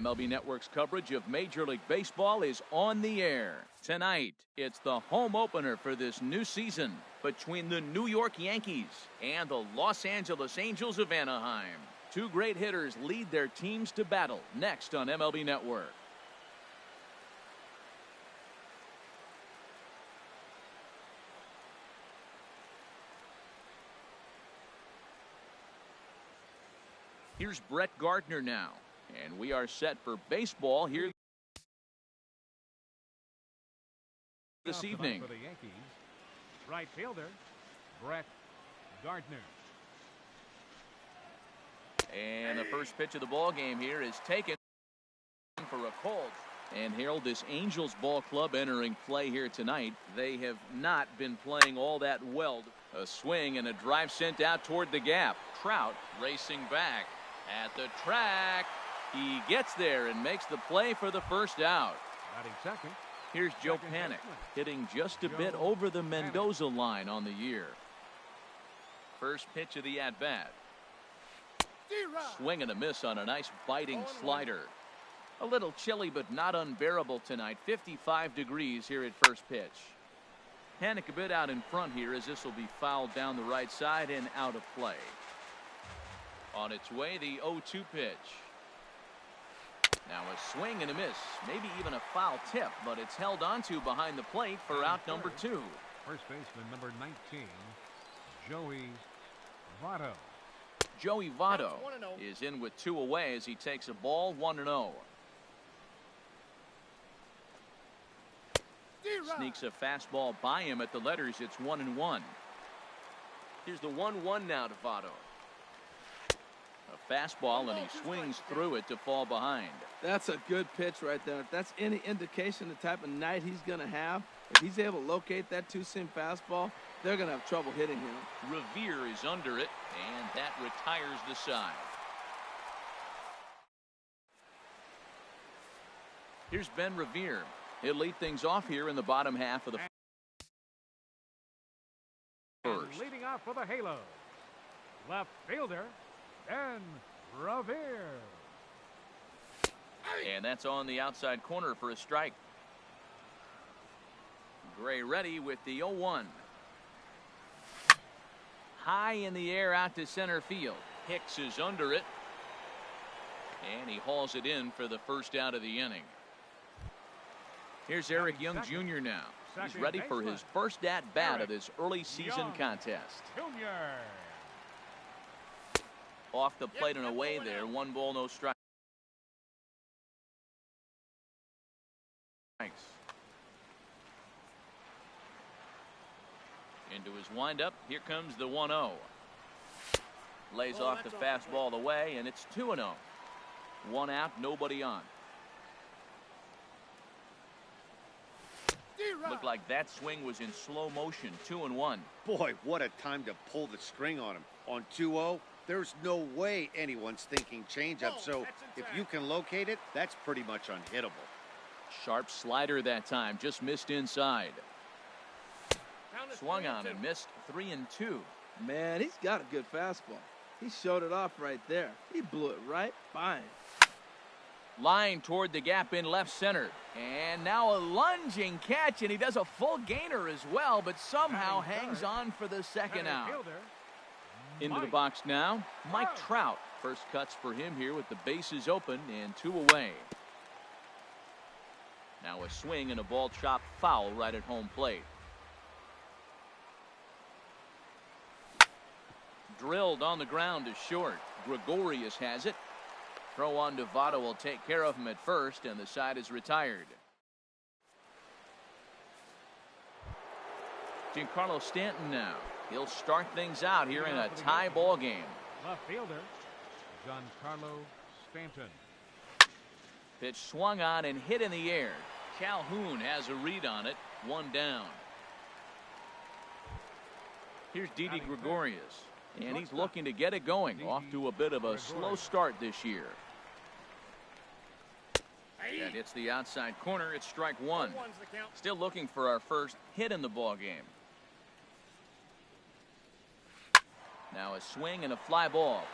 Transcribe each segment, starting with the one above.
MLB Network's coverage of Major League Baseball is on the air. Tonight, it's the home opener for this new season between the New York Yankees and the Los Angeles Angels of Anaheim. Two great hitters lead their teams to battle next on MLB Network. Here's Brett Gardner now, and we are set for baseball here this evening. For the Yankees, right fielder Brett Gardner. And the first pitch of the ball game here is taken for a cold. And Harold, this Angels ball club entering play here tonight, they have not been playing all that well. A swing and a drive sent out toward the gap. Trout racing back at the track. He gets there and makes the play for the first out. Batting second. Here's Joe Panik hitting just a bit over the Mendoza line on the year. First pitch of the at-bat. Swing and a miss on a nice biting slider. A little chilly but not unbearable tonight. 55 degrees here at first pitch. Panik a bit out in front here as this will be fouled down the right side and out of play. On its way, the 0-2 pitch. Now a swing and a miss, maybe even a foul tip, but it's held onto behind the plate for out number 2. First baseman number 19, Joey Votto. Joey Votto is in with 2 away as he takes a ball 1-0. Sneaks a fastball by him at the letters. It's 1-1. Here's the 1-1 now to Votto. A fastball, and he swings through it to fall behind. That's a good pitch right there. If that's any indication the type of night he's going to have, if he's able to locate that two-seam fastball, they're going to have trouble hitting him. Revere is under it, and that retires the side. Here's Ben Revere. He'll lead things off here in the bottom half of the first. And leading off for the Halos, left fielder Ben Revere. And that's on the outside corner for a strike. Gray ready with the 0-1. High in the air out to center field. Hicks is under it. And he hauls it in for the first out of the inning. Here's Eric Young Jr. now. He's ready for his first at-bat of this early season contest. Off the plate and away there. 1 ball, no strike. Into his windup. Here comes the 1-0. Lays off the fastball away, and it's 2-0. 1 out, nobody on. Looked like that swing was in slow motion. 2-1. Boy, what a time to pull the string on him. On 2-0, there's no way anyone's thinking changeup. So if you can locate it, that's pretty much unhittable. Sharp slider that time, just missed inside. Swung on and missed. 3-2. Man, he's got a good fastball. He showed it off right there. He blew it right by him. Line toward the gap in left center. And now a lunging catch, and he does a full gainer as well, but somehow hangs on for the second out. Into the box now, Mike Trout. First cuts for him here with the bases open and 2 away. Now a swing and a ball chopped foul right at home plate. Drilled on the ground to short. Gregorius has it. Throw on to Votto will take care of him at first, and the side is retired. Giancarlo Stanton now. He'll start things out here in a tie ball game. Left fielder Giancarlo Stanton. Pitch swung on and hit in the air. Calhoun has a read on it. 1 down. Here's Didi Gregorius. And he's looking to get it going. Off to a bit of a slow start this year. That hits the outside corner. It's strike 1. Still looking for our first hit in the ball game. Now a swing and a fly ball.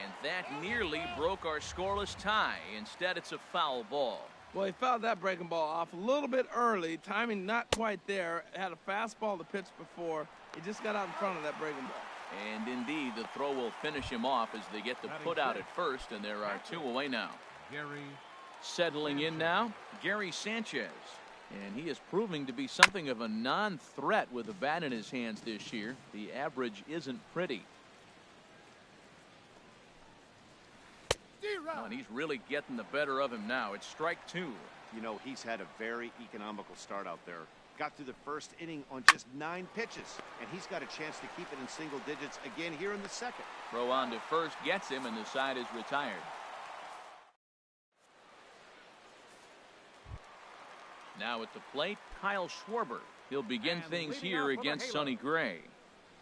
And that nearly broke our scoreless tie. Instead, it's a foul ball. Well, he fouled that breaking ball off a little bit early. Timing not quite there. Had a fastball to pitch before. He just got out in front of that breaking ball. And indeed, the throw will finish him off as they get the put out at first, and there are 2 away now. Gary Settling in now, Gary Sanchez. And he is proving to be something of a non-threat with the bat in his hands this year. The average isn't pretty. Oh, and he's really getting the better of him now. It's strike 2. You know, he's had a very economical start out there. Got through the first inning on just 9 pitches, and he's got a chance to keep it in single digits again here in the second. Throw on to first gets him, and the side is retired. Now at the plate, Kyle Schwarber. He'll begin things here against Sonny Gray.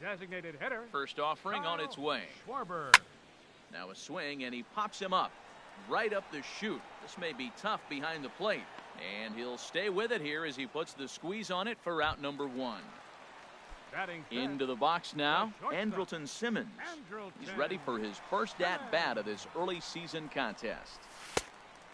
Designated hitter. First offering on its way. Schwarber. Now a swing, and he pops him up. Right up the chute. This may be tough behind the plate. And he'll stay with it here as he puts the squeeze on it for out number 1. Into the box now, Andrelton Simmons. He's ready for his first at-bat of this early season contest.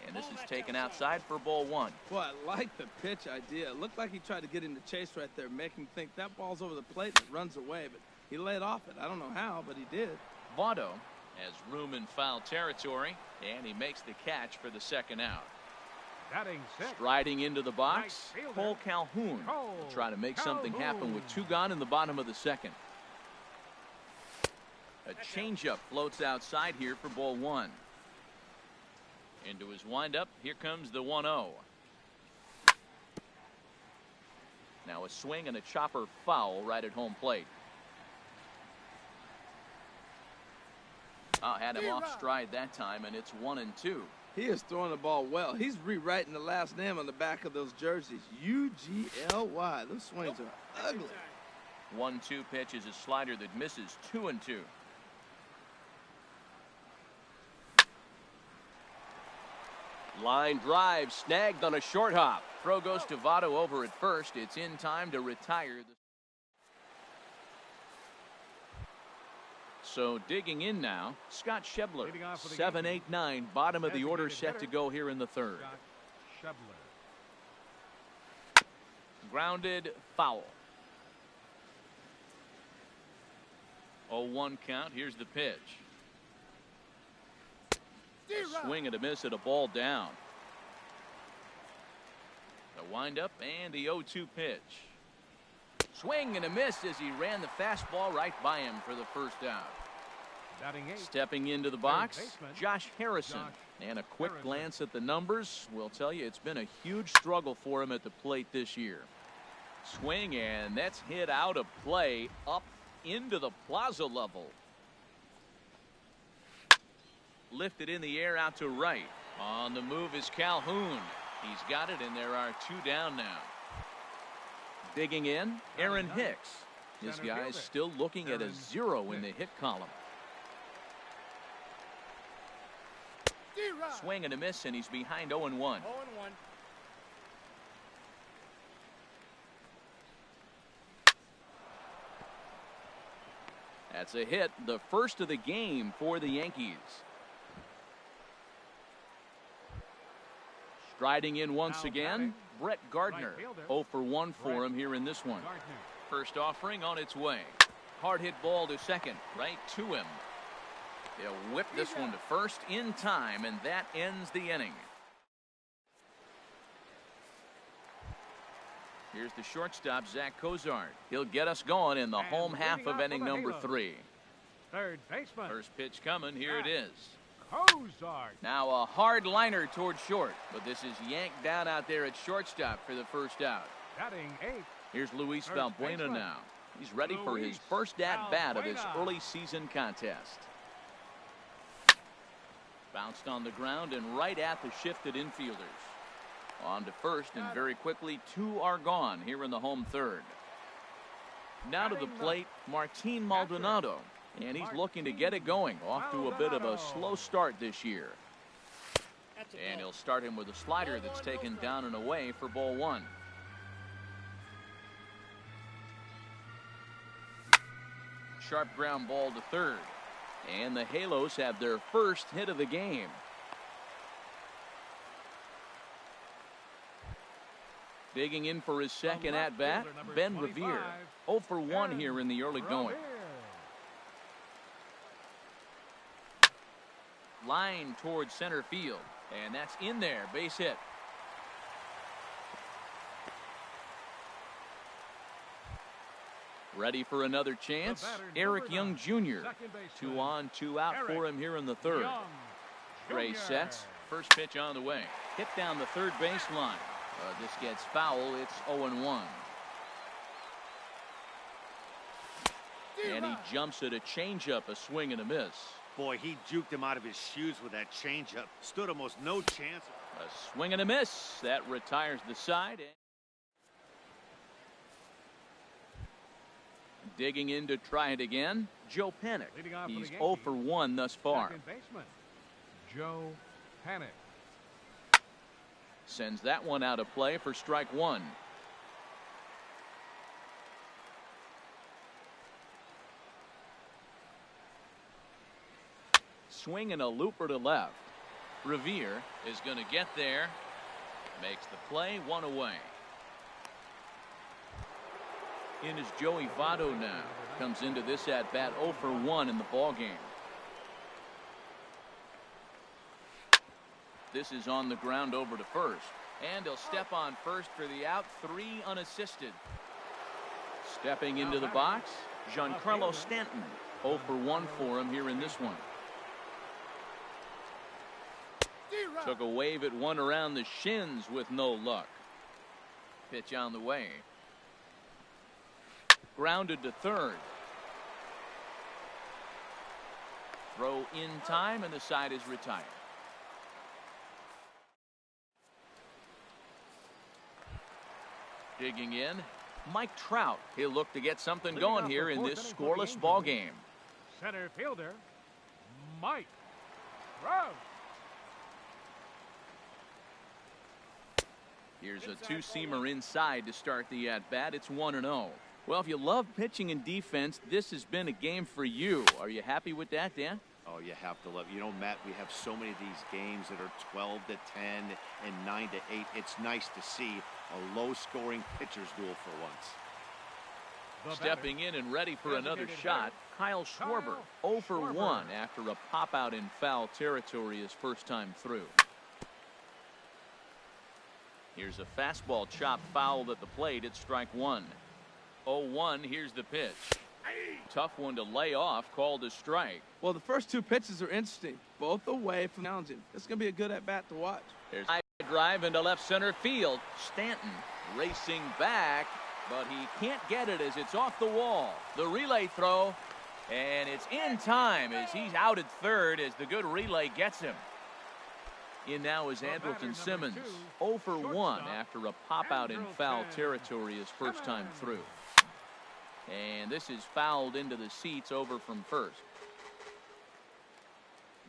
And this is taken outside for ball 1. Well, I like the pitch idea. It looked like he tried to get him to chase right there, make him think that ball's over the plate and it runs away. But he laid off it. I don't know how, but he did. Votto has room in foul territory, and he makes the catch for the second out. Striding into the box, Cole Calhoun will try to make something happen with 2 gone in the bottom of the second. A changeup floats outside here for ball 1. Into his windup, here comes the 1-0. Now a swing and a chopper foul right at home plate. Had him off stride that time, and it's 1-2. He is throwing the ball well. He's rewriting the last name on the back of those jerseys. UGLY. Those swings are ugly. 1-2 pitch is a slider that misses. 2-2. Line drive snagged on a short hop. Throw goes to Votto over at first. It's in time to retire. So digging in now, Scott Schebler. 7-8-9, bottom of the order set to go here in the third. Grounded, foul. 0-1 count. Here's the pitch. A swing and a miss at a ball down. The windup and the 0-2 pitch. Swing and a miss as he ran the fastball right by him for the first out. Stepping into the box, Josh Harrison. And a quick glance at the numbers will tell you it's been a huge struggle for him at the plate this year. Swing, and that's hit out of play up into the plaza level. Lifted in the air out to right. On the move is Calhoun. He's got it, and there are 2 down now. Digging in, Aaron Hicks. This guy's still looking at a 0 in the hit column. Swing and a miss, and he's behind 0-1. That's a hit, the first of the game for the Yankees. Striding in once again, Brett Gardner. 0 for 1 for him here in this one. First offering on its way. Hard hit ball to second, right to him. They'll whip this one to first in time, and that ends the inning. Here's the shortstop, Zach Cozart. He'll get us going in the home half of inning number 3. Third baseman. First pitch coming. Here it is. Cozart. Now a hard liner toward short, but this is yanked down out there at shortstop for the first out. Batting 8th. Here's Luis Valbuena now. He's ready for his first at-bat of this early season contest. Bounced on the ground and right at the shifted infielders. On to first, and very quickly 2 are gone here in the home third. Now to the plate, Martin Maldonado. And he's looking to get it going. Off to a bit of a slow start this year. And he'll start him with a slider that's taken down and away for ball 1. Sharp ground ball to third. And the Halos have their first hit of the game. Digging in for his second at-bat, Ben Revere. 0 for 1 here in the early going. Line towards center field. And that's in there. Base hit. Ready for another chance. Eric Young Jr. 2 on, 2 out for him here in the third. Gray sets. First pitch on the way. Hit down the third baseline. This gets foul. It's 0-1. And he jumps at a changeup, a swing and a miss. Boy, he juked him out of his shoes with that changeup. Stood almost no chance. A swing and a miss. That retires the side. Digging in to try it again, Joe Panic. He's 0 for 1 thus far. Second baseman, Joe Panic. Sends that one out of play for strike one. Swing and a looper to left. Revere is going to get there. Makes the play, 1 away. In is Joey Votto now. Comes into this at bat 0 for 1 in the ball game. This is on the ground over to first. And he'll step on first for the out. 3 unassisted. Stepping into the box, Giancarlo Stanton. 0 for 1 for him here in this one. Took a wave at one around the shins with no luck. Pitch on the way. Grounded to third. Throw in time, and the side is retired. Digging in, Mike Trout. He'll look to get something going here in this scoreless ball game. Center fielder, Mike Trout. Here's a two-seamer inside to start the at-bat. It's 1-0. Well, if you love pitching and defense, this has been a game for you. Are you happy with that, Dan? Oh, you have to love. You know, Matt, we have so many of these games that are 12 to 10 and 9 to 8. It's nice to see a low-scoring pitcher's duel for once. Stepping in and ready for another shot, Kyle Schwarber. 0 for 1 after a pop-out in foul territory his first time through. Here's a fastball chopped foul at the plate. It's strike one. 0-1. Here's the pitch. Tough one to lay off. Called a strike. Well, the first two pitches are interesting. Both away from challenging. It's going to be a good at-bat to watch. There's a drive into left center field. Stanton racing back, but he can't get it as it's off the wall. The relay throw, and it's in time as he's out at third as the good relay gets him. In now is Andrelton Simmons, 0 for 1 after a pop-out in foul territory his first time through. And this is fouled into the seats over from first.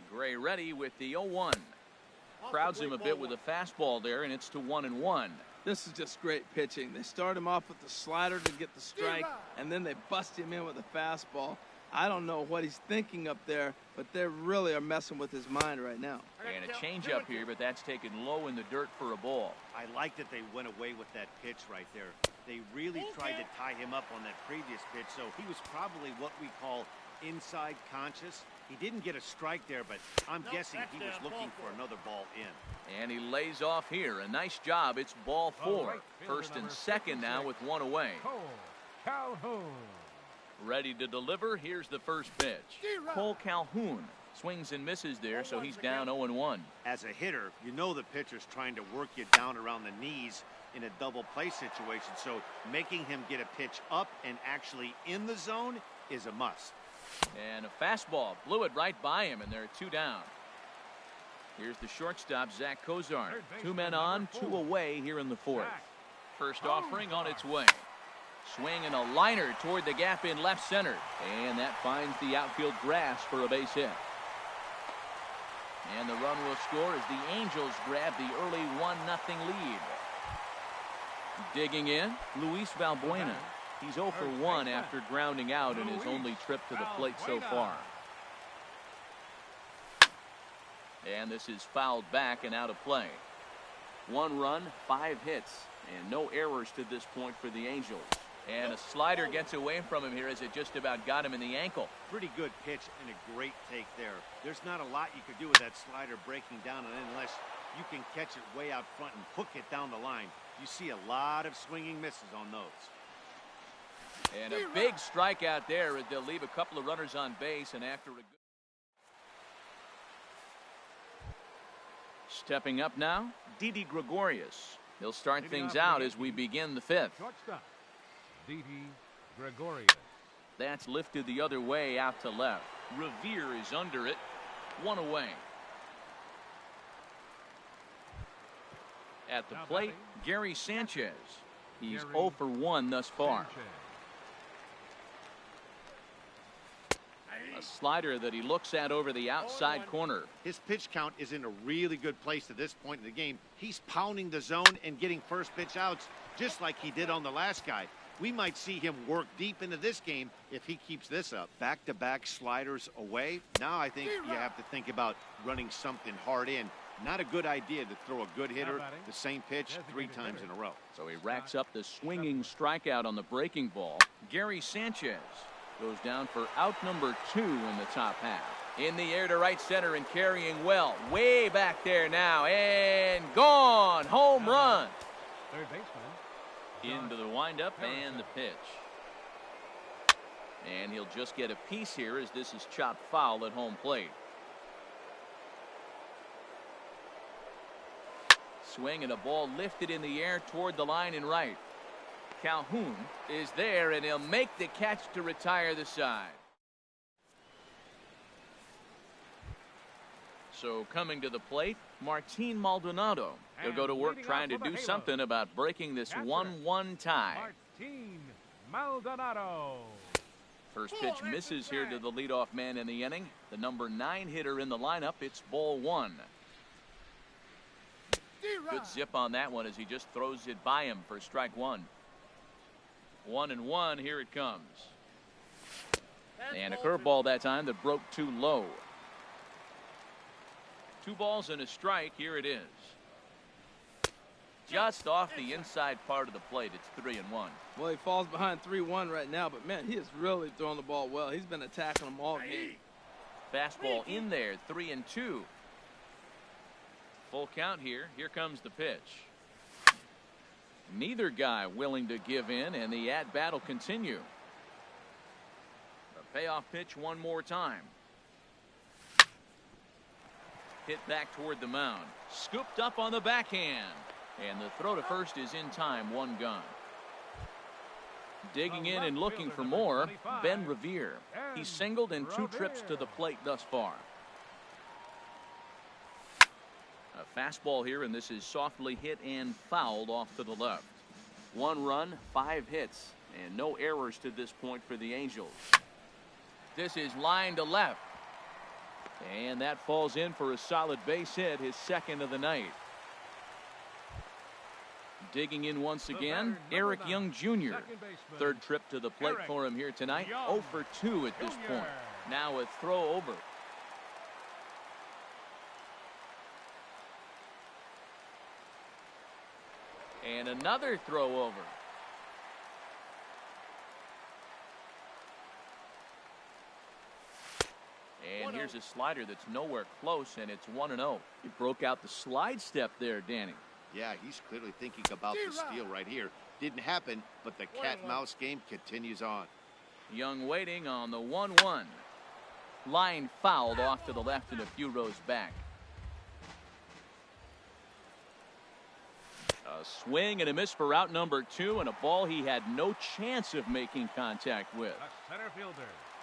Gray ready with the 0-1. Crowds him a bit with a fastball there, and it's to 1-1. This is just great pitching. They start him off with the slider to get the strike, and then they bust him in with a fastball. I don't know what he's thinking up there, but they really are messing with his mind right now. And a changeup here, but that's taken low in the dirt for a ball. I like that they went away with that pitch right there. They really tried to tie him up on that previous pitch, so he was probably what we call inside conscious. He didn't get a strike there, but I'm guessing he was looking for another ball in. And he lays off here. A nice job. It's ball 4. First and second now with one away. Calhoun. Ready to deliver. Here's the first pitch. Cole Calhoun swings and misses there, so he's down 0-1. As a hitter, you know the pitcher's trying to work you down around the knees in a double play situation, so making him get a pitch up and actually in the zone is a must. And a fastball blew it right by him, and there are 2 down. Here's the shortstop, Zach Kozar. 2 men on, 2 away here in the 4th. First offering on its way. Swing and a liner toward the gap in left center. And that finds the outfield grass for a base hit. And the run will score as the Angels grab the early 1-0 lead. Digging in, Luis Valbuena. He's 0 for 1 after grounding out in his only trip to the plate so far. And this is fouled back and out of play. 1 run, 5 hits, and no errors to this point for the Angels. And a slider gets away from him here as it just about got him in the ankle. Pretty good pitch and a great take there. There's not a lot you could do with that slider breaking down, and unless you can catch it way out front and hook it down the line, you see a lot of swinging misses on those. And a big strikeout there as they'll leave a couple of runners on base, and after a good... Stepping up now, Didi Gregorius. He'll start things out as we begin the 5th. Shortstop, Didi Gregorius. That's lifted the other way out to left. Revere is under it. 1 away. At the plate, Gary Sanchez. He's 0 for 1 thus far. A slider that he looks at over the outside corner. His pitch count is in a really good place at this point in the game. He's pounding the zone and getting first pitch outs just like he did on the last guy. We might see him work deep into this game if he keeps this up. Back-to-back sliders away. Now I think you have to think about running something hard in. Not a good idea to throw a good hitter the same pitch 3 times in a row. So he racks up the swinging strikeout on the breaking ball. Gary Sanchez goes down for out number 2 in the top half. In the air to right center and carrying well. Way back there now and gone. Home run. Third baseman. Into the windup and the pitch. And he'll just get a piece here as this is chopped foul at home plate. Swing and a ball lifted in the air toward the line and right. Calhoun is there and he'll make the catch to retire the side. So coming to the plate, Martin Maldonado. He'll go to work trying to do something about breaking this 1-1 tie. Martin Maldonado. First pitch misses here to the leadoff man in the inning. The number 9 hitter in the lineup. It's ball 1. Good zip on that one as he just throws it by him for strike 1. 1-1. Here it comes. And a curveball that time that broke too low. 2 balls and a strike. Here it is. Just off the inside part of the plate. It's 3-1. Well, he falls behind 3-1 right now, but man, he is really throwing the ball well. He's been attacking them all game. Fastball in there. 3-2. Full count here. Here comes the pitch. Neither guy willing to give in, and the at-bat will continue. A payoff pitch one more time. Hit back toward the mound. Scooped up on the backhand. And the throw to first is in time. 1 gone. Digging in and looking for more, Ben Revere. He's singled in 2 trips to the plate thus far. A fastball here, and this is softly hit and fouled off to the left. 1 run, 5 hits, and no errors to this point for the Angels. This is line to left. And that falls in for a solid base hit, his 2nd of the night. Digging in once again, Eric Young Jr. 3rd trip to the plate for him here tonight. 0 for 2 at this point. Now a throw over. And another throw over. And here's a slider that's nowhere close, and it's 1-0. He broke out the slide step there, Danny. Yeah, he's clearly thinking about the steal right here. Didn't happen, but the cat-mouse game continues on. Young waiting on the 1-1. Line fouled off to the left and a few rows back. A swing and a miss for out number 2, and a ball he had no chance of making contact with. Center fielder.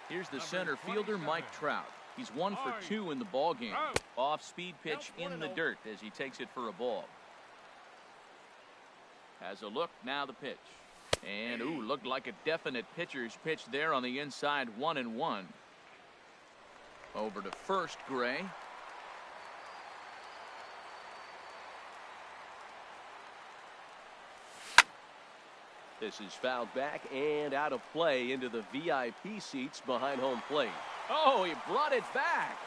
Here's the center fielder, Mike Trout. He's 1 for 2 in the ball game. Off-speed pitch in the dirt as he takes it for a ball. Has a look, now the pitch. And, ooh, looked like a definite pitcher's pitch there on the inside, 1-1. Over to first, Gray. This is fouled back and out of play into the VIP seats behind home plate. Oh, he brought it back.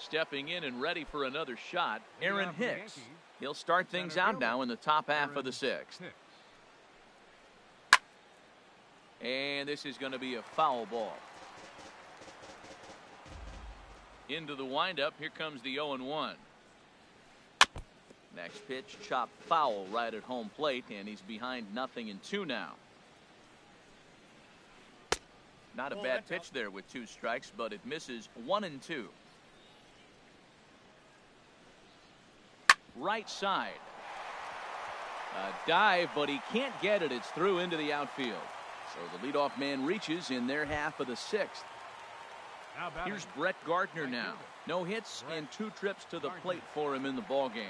stepping in and ready for another shot, Aaron Leadoff for the Hicks. Yankees, He'll start things center out fielder, now in the top half of Aaron the sixth. Hicks. And this is going to be a foul ball. Into the windup. Here comes the 0-1. Next pitch, chopped foul right at home plate, and he's behind 0-2 now. Not a bad pitch there with 2 strikes, but it misses 1-2. Right side. A dive, but he can't get it. It's through into the outfield. So the leadoff man reaches in their half of the sixth. Here's Brett Gardner now. No hits and 2 trips to the plate for him in the ball game.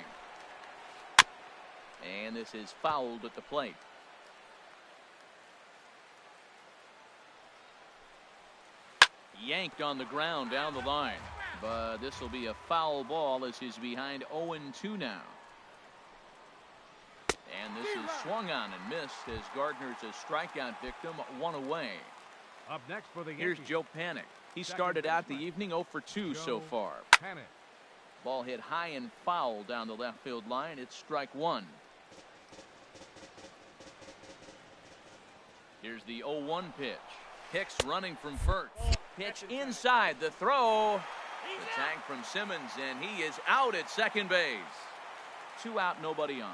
And this is fouled at the plate. Yanked on the ground down the line. But this will be a foul ball as he's behind 0-2 now. And this is swung on and missed as Gardner's a strikeout victim, 1 away. Up next for the Here's Yankees, Joe Panik. He started out the evening 0 for 2 so far. Panik. Ball hit high and foul down the left field line. It's strike 1. Here's the 0-1 pitch. Hicks running from first. Pitch inside the throw. The tag from Simmons, and he is out at second base. 2 out, nobody on.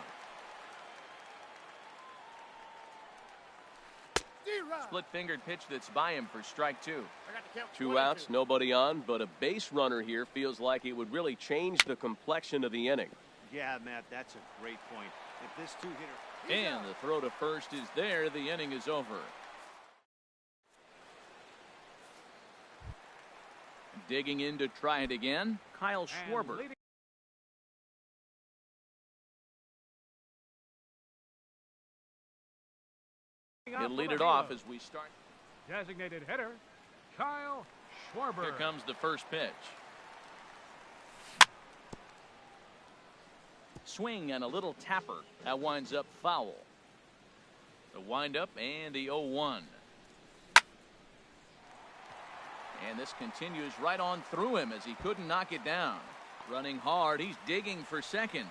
Split-fingered pitch that's by him for strike 2. 2 outs, nobody on, but a base runner here feels like it would really change the complexion of the inning. Yeah, Matt, that's a great point. If this 2-hitter... And the throw to first is there. The inning is over. Digging in to try it again, Kyle Schwarber. He'll lead it off as we start. Designated hitter, Kyle Schwarber. Here comes the first pitch. Swing and a little tapper. That winds up foul. The windup and the 0-1. And this continues right on through him as he couldn't knock it down. Running hard, he's digging for second.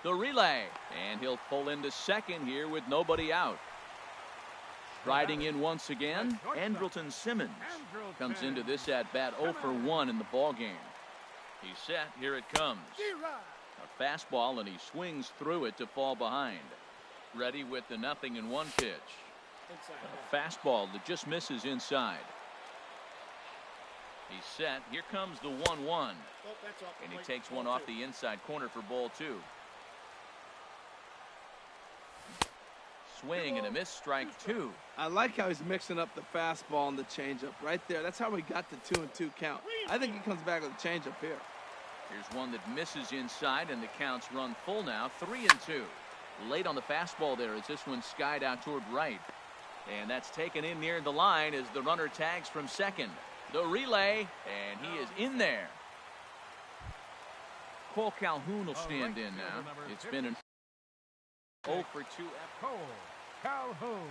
The relay, and he'll pull into second here with nobody out. Riding in once again, Andrelton Simmons comes into this at-bat 0 for 1 in the ball game. He's set, here it comes. A fastball, and he swings through it to fall behind. Ready with the 0-1 pitch. A fastball that just misses inside. He's set. Here comes the 1-1. And he takes one off the inside corner for ball 2. Swing and a miss, strike 2. I like how he's mixing up the fastball and the changeup right there. That's how we got the 2-2 count. I think he comes back with a changeup here. Here's one that misses inside, and the counts run full now, 3-2. Late on the fastball there as this one skied out toward right. And that's taken in near the line as the runner tags from second. The relay, and he is in there. Cole Calhoun will stand in now. It's been an 0 for 2. Cole Calhoun.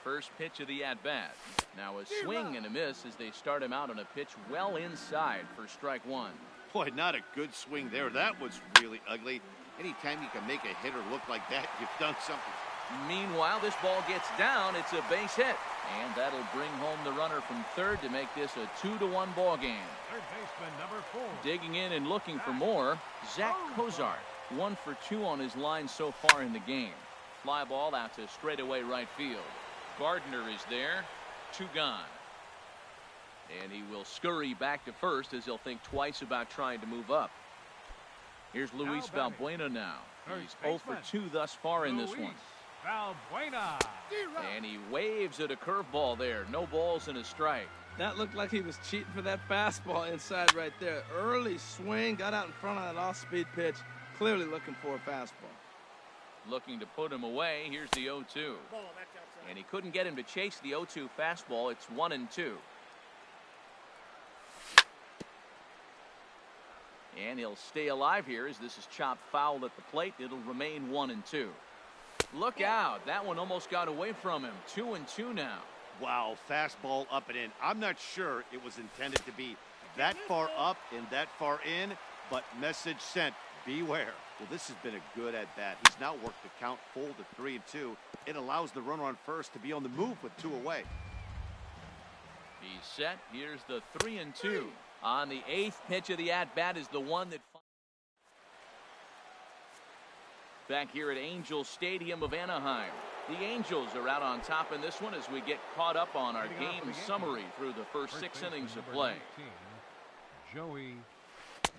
First pitch of the at-bat. Now a swing and a miss as they start him out on a pitch well inside for strike 1. Boy, not a good swing there. That was really ugly. Anytime you can make a hitter look like that, you've done something. Meanwhile, this ball gets down. It's a base hit. And that'll bring home the runner from third to make this a 2-1 ball game. Third baseman number 4. Digging in and looking for more, Zach Cozart. 1 for 2 on his line so far in the game. Fly ball out to straightaway right field. Gardner is there. 2 gone. And he will scurry back to first as he'll think twice about trying to move up. Here's Luis Valbuena now. He's 0 for 2 thus far in this one. Valbuena. And he waves at a curveball there. No balls and a strike. That looked like he was cheating for that fastball inside right there. Early swing, got out in front of that off-speed pitch. Clearly looking for a fastball. Looking to put him away. Here's the 0-2. And he couldn't get him to chase the 0-2 fastball. It's 1-2. And he'll stay alive here as this is chopped foul at the plate. It'll remain 1-2. Look out. That one almost got away from him. 2-2 now. Wow, fastball up and in. I'm not sure it was intended to be That far up and that far in, but message sent, beware. Well, this has been a good at-bat. He's now worked the count full to 3-2. It allows the runner on first to be on the move with 2 away. He's set. Here's the 3-2. On the 8th pitch of the at-bat is the one that... Back here at Angels Stadium of Anaheim. The Angels are out on top in this one as we get caught up on our game summary through the first 6 innings of play. Joey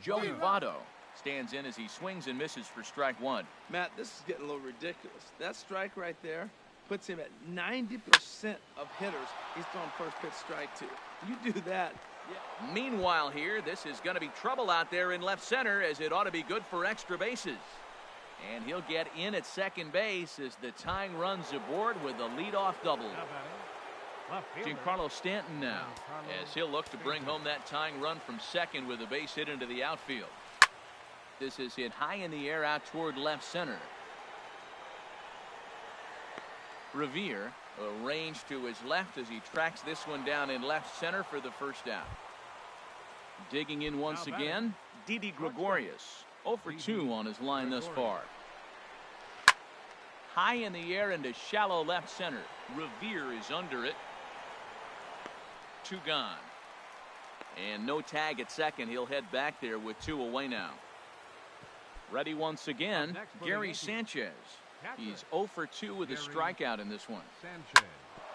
Votto stands in as he swings and misses for strike 1. Matt, this is getting a little ridiculous. That strike right there puts him at 90% of hitters he's throwing first pitch strike to. You do that. Yeah. Meanwhile here, this is going to be trouble out there in left center as it ought to be good for extra bases. And he'll get in at second base as the tying run's aboard with a leadoff double. Giancarlo Stanton now as he'll look to bring home that tying run from second with a base hit into the outfield. This is hit high in the air out toward left center. Revere arranged to his left as he tracks this one down in left center for the first out. Digging in once again, Didi Gregorius. 0 for 2 on his line thus far. High in the air into shallow left center. Revere is under it. 2 gone. And no tag at second. He'll head back there with 2 away now. Ready once again, Gary Sanchez. He's 0 for 2 with a strikeout in this one.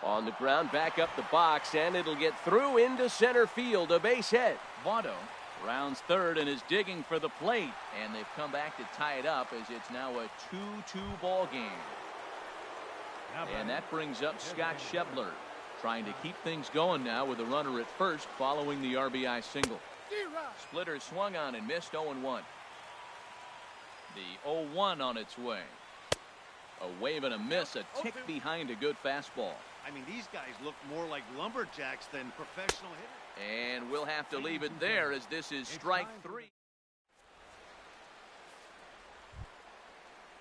On the ground, back up the box, and it'll get through into center field. A base hit. Votto rounds third and is digging for the plate, and they've come back to tie it up as it's now a 2-2 ball game. And that brings up Scott Schebler, trying to keep things going now with a runner at first following the RBI single. Splitter swung on and missed. 0-1. The 0-1 on its way. A wave and a miss, a tick behind a good fastball. I mean, these guys look more like lumberjacks than professional hitters. And we'll have to leave it there as this is strike 3.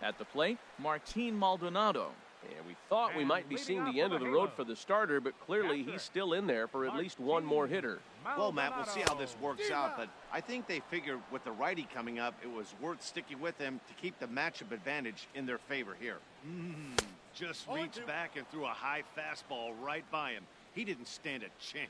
At the plate, Martin Maldonado. And we thought we might be seeing the end of the road for the starter, but clearly he's still in there for at least one more hitter. Well, Matt, we'll see how this works out, but I think they figured with the righty coming up, it was worth sticking with him to keep the matchup advantage in their favor here. Just reached back and threw a high fastball right by him. He didn't stand a chance.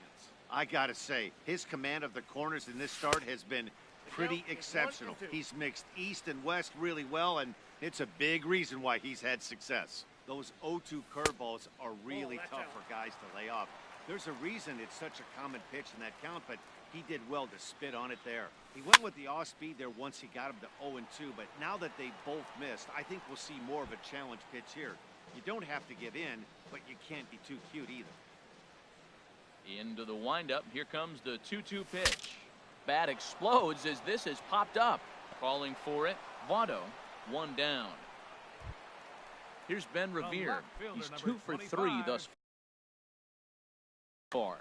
I gotta say, his command of the corners in this start has been pretty exceptional. He's mixed east and west really well, and it's a big reason why he's had success. Those 0-2 curveballs are really tough for guys to lay off. There's a reason it's such a common pitch in that count, but he did well to spit on it there. He went with the off speed there once he got him to 0-2, but now that they both missed, I think we'll see more of a challenge pitch here. You don't have to give in, but you can't be too cute either. Into the windup. Here comes the 2-2 pitch. Bat explodes as this has popped up. Calling for it, Votto. 1 down. Here's Ben Revere. He's 2 for 3 thus far.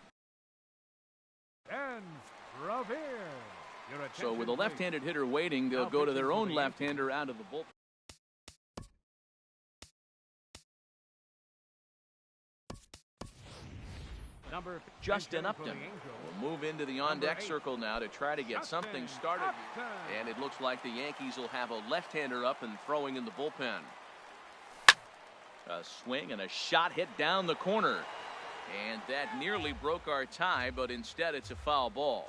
And Revere. So with a left-handed hitter waiting, they'll go to their own left-hander out of the bullpen. Justin Upton will move into the on-deck circle now to try to get something started. And it looks like the Yankees will have a left-hander up and throwing in the bullpen. A swing and a shot hit down the corner. And that nearly broke our tie, but instead it's a foul ball.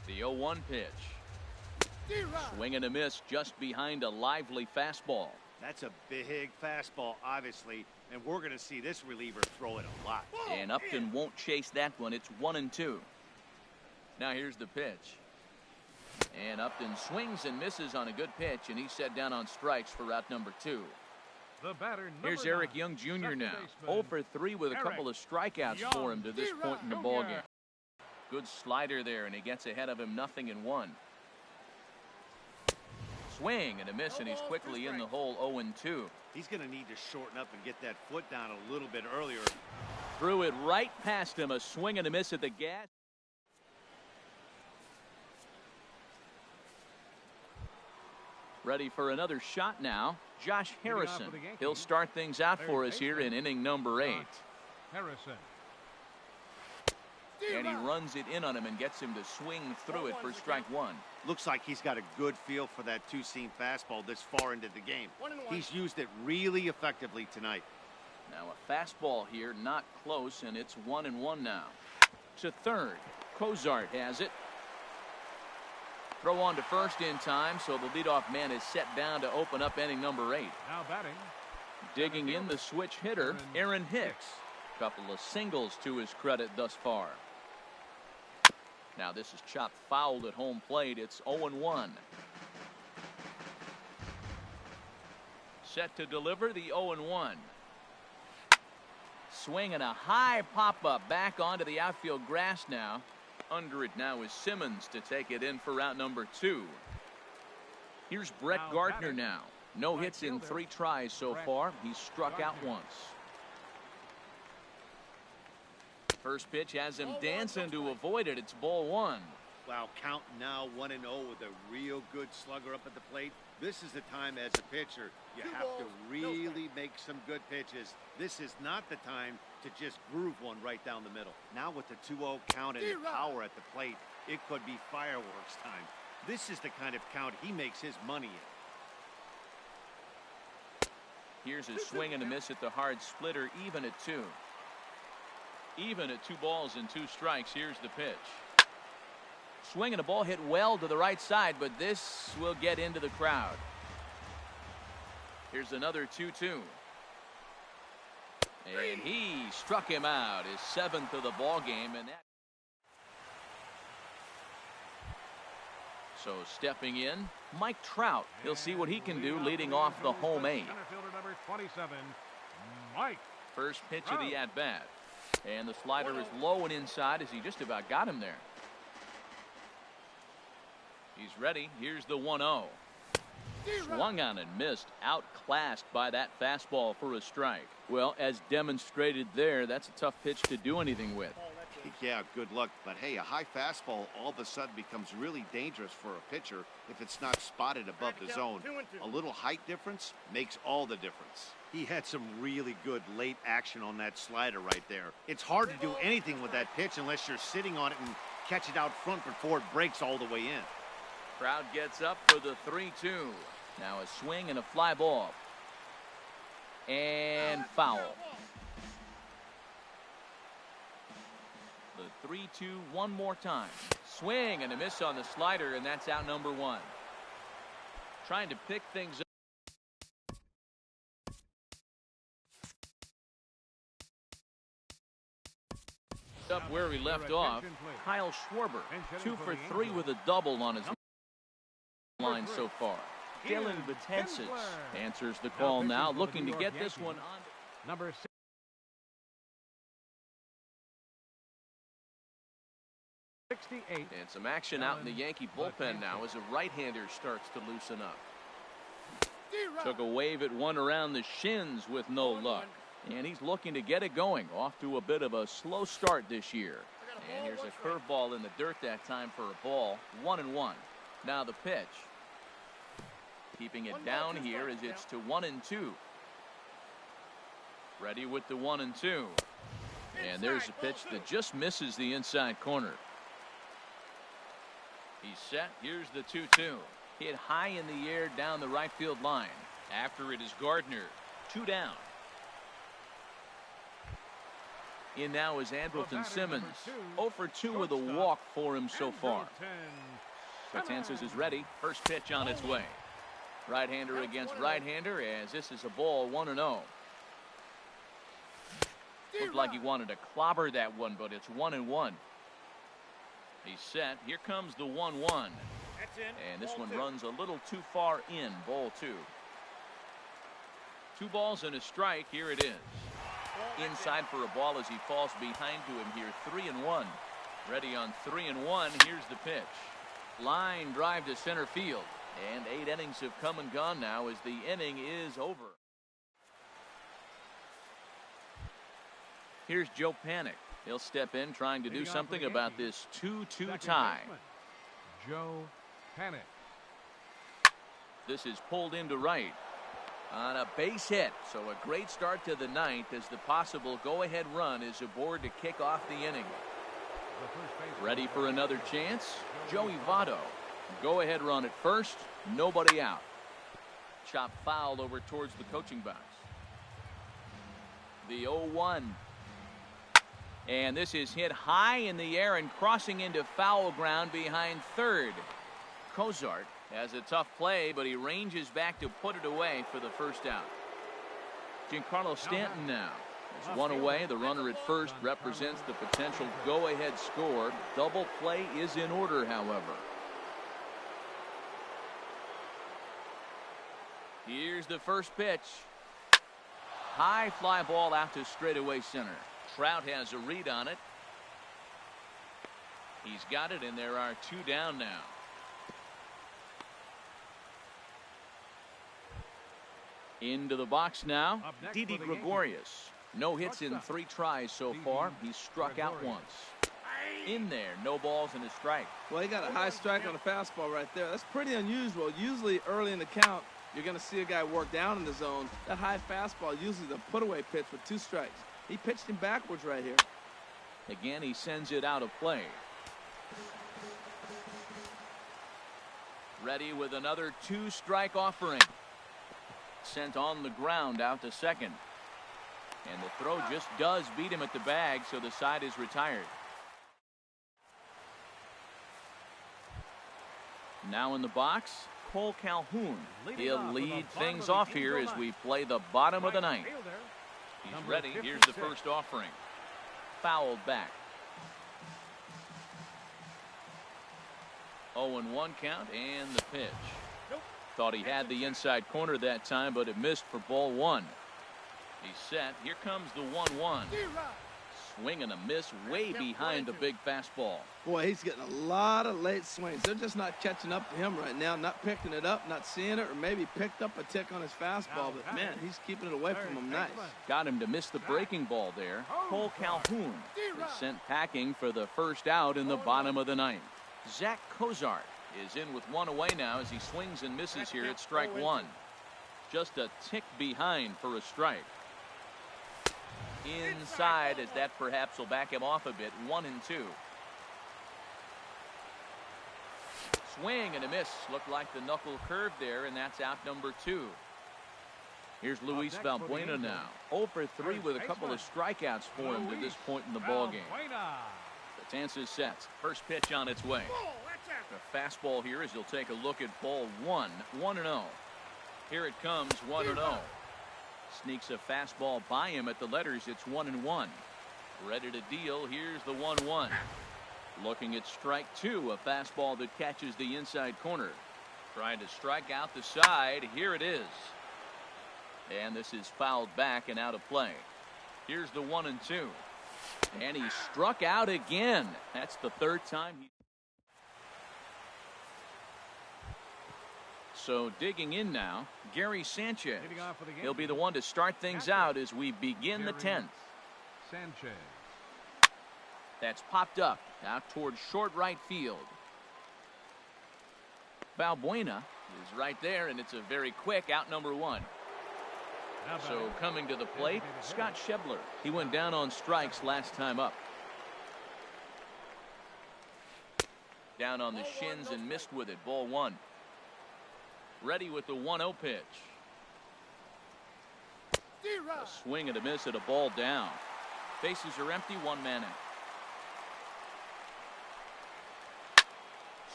The 0-1 pitch. Swing and a miss just behind a lively fastball. That's a big fastball, obviously, and we're going to see this reliever throw it a lot. And Upton won't chase that one. It's 1-2. Now here's the pitch. And Upton swings and misses on a good pitch, and he's set down on strikes for route number 2. Here's Eric Young Jr. now. 0 for 3 with a couple of strikeouts for him to this point in the ballgame. Good slider there, and he gets ahead of him 0-1. Swing and a miss, and he's quickly in the hole 0-2. He's going to need to shorten up and get that foot down a little bit earlier. Threw it right past him. A swing and a miss at the gas. Ready for another shot now. Josh Harrison. He'll start things out for us here in inning number 8. Harrison. And he runs it in on him and gets him to swing through it for strike one. Looks like he's got a good feel for that two-seam fastball this far into the game. He's used it really effectively tonight. Now a fastball here, not close, and it's 1-1 now. To third, Cozart has it. Throw on to first in time, so the leadoff man is set down to open up inning number 8. Now batting. Digging in the switch hitter, Aaron Hicks. Couple of singles to his credit thus far. Now this is chopped foul at home plate. It's 0-1. Set to deliver the 0-1. Swinging a high pop-up back onto the outfield grass now. Under it now is Simmons to take it in for out number 2. Here's Brett Gardner now. No hits in 3 tries so far. He's struck out once. First pitch has him dancing to avoid it. It's ball 1. Wow, count now 1-0 with a real good slugger up at the plate. This is the time as a pitcher you have to really make some good pitches. This is not the time to just groove one right down the middle. Now with the 2-0 count and the power at the plate, it could be fireworks time. This is the kind of count he makes his money in. Here's a swing and a miss at the hard splitter, even at 2. Even at 2 balls and 2 strikes. Here's the pitch. Swing and a ball hit well to the right side, but this will get into the crowd. Here's another 2-2. And he struck him out, his 7th of the ball game, and that. So stepping in, Mike Trout. He'll see what he can do leading off the home 8. Center fielder number 27, Mike. First pitch of the at-bat. And the slider is low and inside as he just about got him there. He's ready. Here's the 1-0. Swung on and missed. Outclassed by that fastball for a strike. Well, as demonstrated there, that's a tough pitch to do anything with. Yeah, good luck. But hey, a high fastball all of a sudden becomes really dangerous for a pitcher if it's not spotted above the zone. A little height difference makes all the difference. He had some really good late action on that slider right there. It's hard to do anything with that pitch unless you're sitting on it and catch it out front before it breaks all the way in. Crowd gets up for the 3-2. Now a swing and a fly ball. And foul. The 3-2 one more time. Swing and a miss on the slider, and that's out number 1. Trying to pick things up where he left off. Kyle Schwarber, 2 for 3 with a double on his line so far. Dylan Betances answers the call now, looking to get this one on. Number 68. And some action out in the Yankee bullpen now as a right-hander starts to loosen up. Took a wave at one around the shins with no luck. And he's looking to get it going. Off to a bit of a slow start this year. And here's a curveball in the dirt that time for a ball. 1-1. Now the pitch. Keeping it down here as it's to 1-2. Ready with the 1-2. And there's a pitch that just misses the inside corner. He's set. Here's the 2-2. Hit high in the air down the right field line. After it is Gardner. 2 down. In now is Andrelton Simmons. 0 for 2 with a walk for him so far. Betances is ready. First pitch on its way. Right-hander against right-hander as this is a ball 1-0. Looked like he wanted to clobber that one, but it's 1-1. He's set. Here comes the 1-1. And this one runs a little too far in. Ball 2. 2 balls and a strike. Here it is. Inside for a ball as he falls behind to him here. 3-1. Ready on 3-1. Here's the pitch. Line drive to center field. And 8 innings have come and gone now as the inning is over. Here's Joe Panik. He'll step in trying to do something about this 2-2 tie. Joe Panik. This is pulled into right on a base hit. So a great start to the 9th as the possible go-ahead run is aboard to kick off the inning. Ready for another chance? Joey Votto. Go ahead run at first. Nobody out. Chop foul over towards the coaching box. The 0-1. And this is hit high in the air and crossing into foul ground behind third. Cozart has a tough play, but he ranges back to put it away for the first out. Giancarlo Stanton now. There's one away. The runner at first represents the potential go-ahead score. Double play is in order, however. Here's the first pitch. High fly ball out to straightaway center. Trout has a read on it. He's got it, and there are two down now. Into the box now, Didi Gregorius. No hits in 3 tries so far. He's struck out once. In there, no balls and a strike. Well, he got a high strike on the fastball right there. That's pretty unusual. Usually early in the count, you're going to see a guy work down in the zone. That high fastball, usually the put-away pitch with 2 strikes. He pitched him backwards right here. Again, he sends it out of play. Ready with another 2-strike offering. Sent on the ground out to second. And the throw just does beat him at the bag, so the side is retired. Now in the box, Cole Calhoun. He'll lead things off here as we play the bottom of the ninth. He's ready. Here's the first offering. Fouled back. 0-1 count and the pitch. Thought he had the inside corner that time, but it missed for ball 1. He's set. Here comes the 1-1. Swing and a miss way behind the big fastball. Boy, he's getting a lot of late swings. They're just not catching up to him right now, not picking it up, not seeing it, or maybe picked up a tick on his fastball. But, man, he's keeping it away from him nice. Got him to miss the breaking ball there. Cole Calhoun is sent packing for the first out in the bottom of the ninth. Zach Cozart is in with one away now as he swings and misses here at strike 1. Just a tick behind for a strike. Inside, as that perhaps will back him off a bit. 1-2. Swing and a miss. Looked like the knuckle curve there, and that's out number 2. Here's Luis Valbuena now. 0 for 3 with a couple of strikeouts for him to this point in the ballgame. Betances sets. First pitch on its way. A fastball here as he'll take a look at ball 1. 1-0. Here it comes, 1-0. Sneaks a fastball by him at the letters. It's 1-1. Ready to deal. Here's the 1-1. Looking at strike 2. A fastball that catches the inside corner. Trying to strike out the side. Here it is. And this is fouled back and out of play. Here's the 1-2. And he struck out again. That's the 3rd time he. So digging in now, Gary Sanchez. He'll be the one to start things out as we begin the 10th. Sanchez. That's popped up out towards short right field. Valbuena is right there, and it's a very quick out number 1. So coming to the plate, Scott Schebler. He went down on strikes last time up. Down on the shins and missed with it. Ball 1. Ready with the 1-0 pitch. A swing and a miss at a ball down. Bases are empty, 1 man out.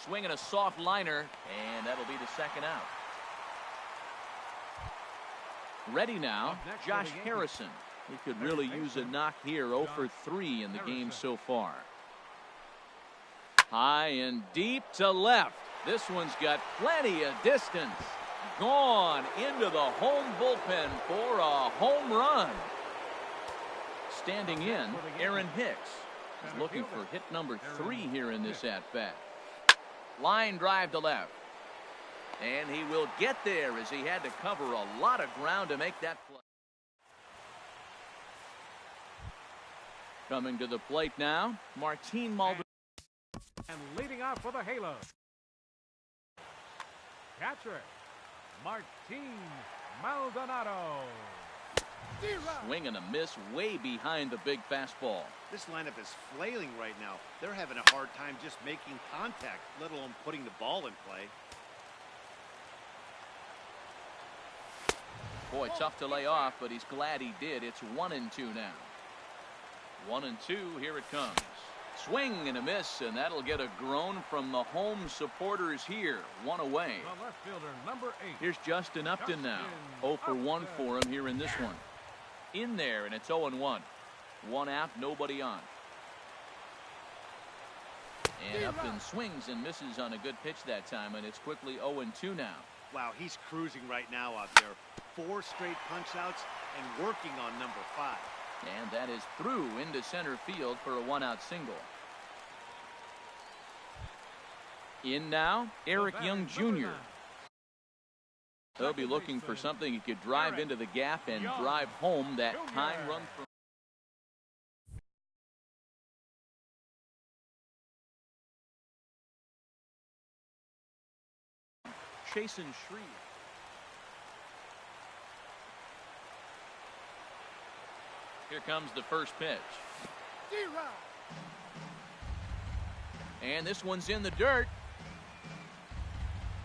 Swing and a soft liner, and that'll be the 2nd out. Ready now, Josh Harrison. He could really use a knock here. 0 for 3 in the game so far. High and deep to left. This one's got plenty of distance. Gone into the home bullpen for a home run. Standing in, Aaron Hicks is looking for hit number 3 here in this at-bat. Line drive to left. And he will get there as he had to cover a lot of ground to make that play. Coming to the plate now, Martin Maldonado. And leading off for the Halo. Catcher, Martin Maldonado. Swing and a miss way behind the big fastball. This lineup is flailing right now. They're having a hard time just making contact, let alone putting the ball in play. Boy, tough to lay off, but he's glad he did. It's 1-2 now. 1-2, here it comes. Swing and a miss, and that'll get a groan from the home supporters here. One away. The left fielder, number 8. Here's Justin Upton now. 0 for 1 for him here in this one. In there, and it's 0-1. One out, nobody on. And Upton swings and misses on a good pitch that time, and it's quickly 0-2 now. Wow, he's cruising right now out there. 4 straight punch-outs and working on number 5. And that is through into center field for a 1-out single. In now, Eric Young Jr. He'll be looking for something he could drive into the gap and drive home that tying run from. Chasen Shreve. Here comes the first pitch. And this one's in the dirt.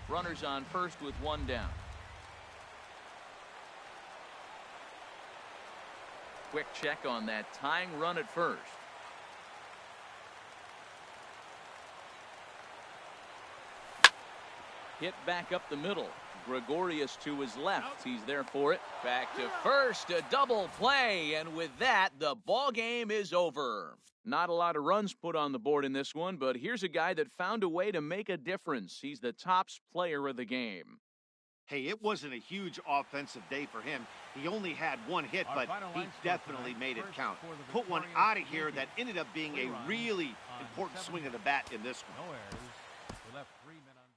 Runners on first with 1 down. Quick check on that tying run at first. Hit back up the middle. Gregorius to his left. He's there for it. Back to first. A double play. And with that, the ball game is over. Not a lot of runs put on the board in this one, but here's a guy that found a way to make a difference. He's the tops player of the game. Hey, it wasn't a huge offensive day for him. He only had 1 hit, but he definitely made it count. Put one out of here that ended up being a really important swing of the bat in this one. No errors. We left 3 men on base.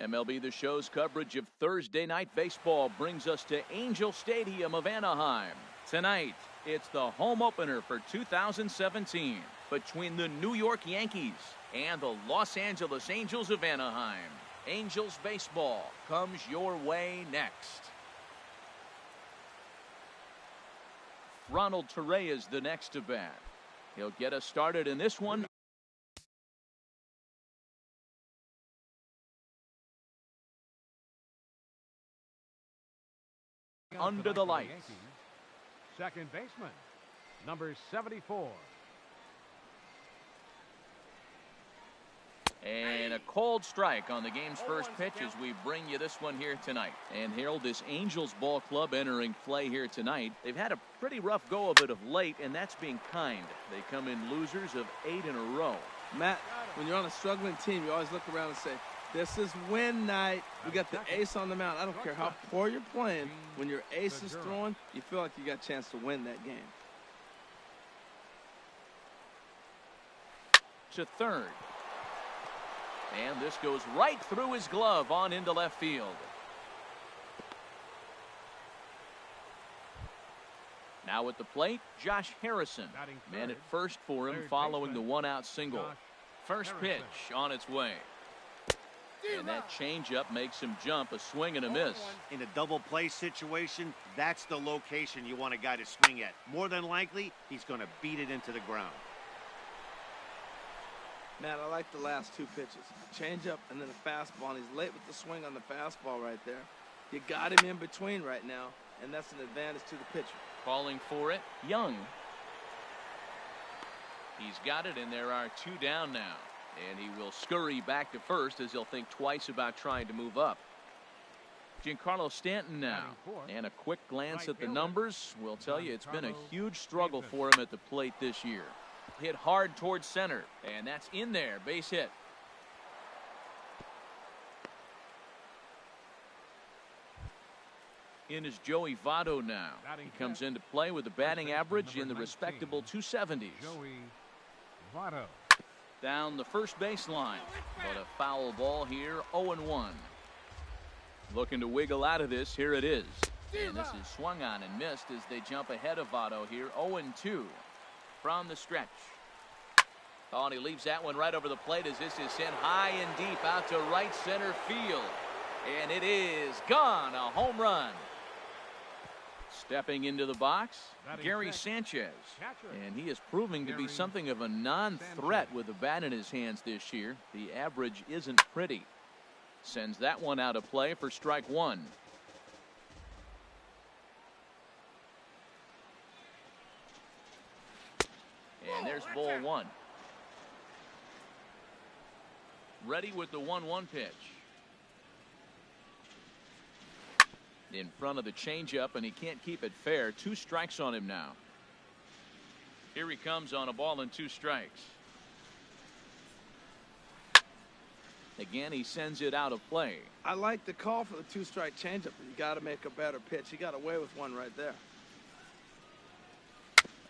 MLB The Show's coverage of Thursday Night Baseball brings us to Angel Stadium of Anaheim. Tonight, it's the home opener for 2017 between the New York Yankees and the Los Angeles Angels of Anaheim. Angels baseball comes your way next. Ronald Torreya's the next to bat. He'll get us started in this one. Under the lights. Second baseman, number 74. And a cold strike on the game's first pitch as we bring you this one here tonight. And Harold, this Angels ball club entering play here tonight. They've had a pretty rough go of it of late, and that's being kind. They come in losers of 8 in a row. Matt, when you're on a struggling team, you always look around and say, this is win night. We got the ace on the mound. I don't care how poor you're playing. When your ace is throwing, you feel like you got a chance to win that game. To third. And this goes right through his glove on into left field. Now at the plate, Josh Harrison. Man at first for him following the one-out single. First pitch on its way. And that changeup makes him jump, a swing and a miss. In a double play situation, that's the location you want a guy to swing at. More than likely, he's going to beat it into the ground. Matt, I like the last 2 pitches. Change up and then a fastball, and he's late with the swing on the fastball right there. You got him in between right now, and that's an advantage to the pitcher. Calling for it, Young. He's got it, and there are 2 down now. And he will scurry back to first as he'll think twice about trying to move up. Giancarlo Stanton now. And a quick glance at the numbers will tell you it's been a huge struggle for him at the plate this year. Hit hard towards center, and that's in there. Base hit. In is Joey Votto now. He comes into play with a batting average in the respectable 270s. Joey Votto. Down the first baseline, but a foul ball here, 0-1. Looking to wiggle out of this, here it is. And this is swung on and missed as they jump ahead of Votto here, 0-2 from the stretch. Oh, and he leaves that one right over the plate as this is sent high and deep out to right center field. And it is gone, a home run. Stepping into the box, Gary Sanchez. And he is proving to be something of a non-threat with the bat in his hands this year. The average isn't pretty. Sends that one out of play for strike 1. And there's ball 1. Ready with the 1-1 pitch. In front of the changeup, and he can't keep it fair. 2 strikes on him now. Here he comes on a ball and 2 strikes. Again, he sends it out of play. I like the call for the 2-strike changeup, but you got to make a better pitch. He got away with one right there.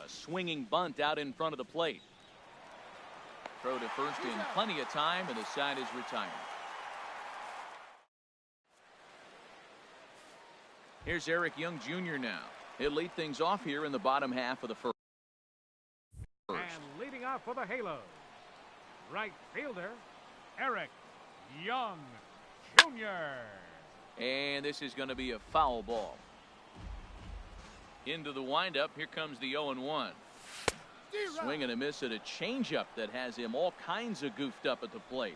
A swinging bunt out in front of the plate. Throw to first in plenty of time, and the side is retired. Here's Eric Young Jr. now. He'll lead things off here in the bottom half of the first. And leading off for the Halos, right fielder, Eric Young Jr. And this is going to be a foul ball. Into the windup, here comes the 0-1. Swing and a miss at a changeup that has him all kinds of goofed up at the plate.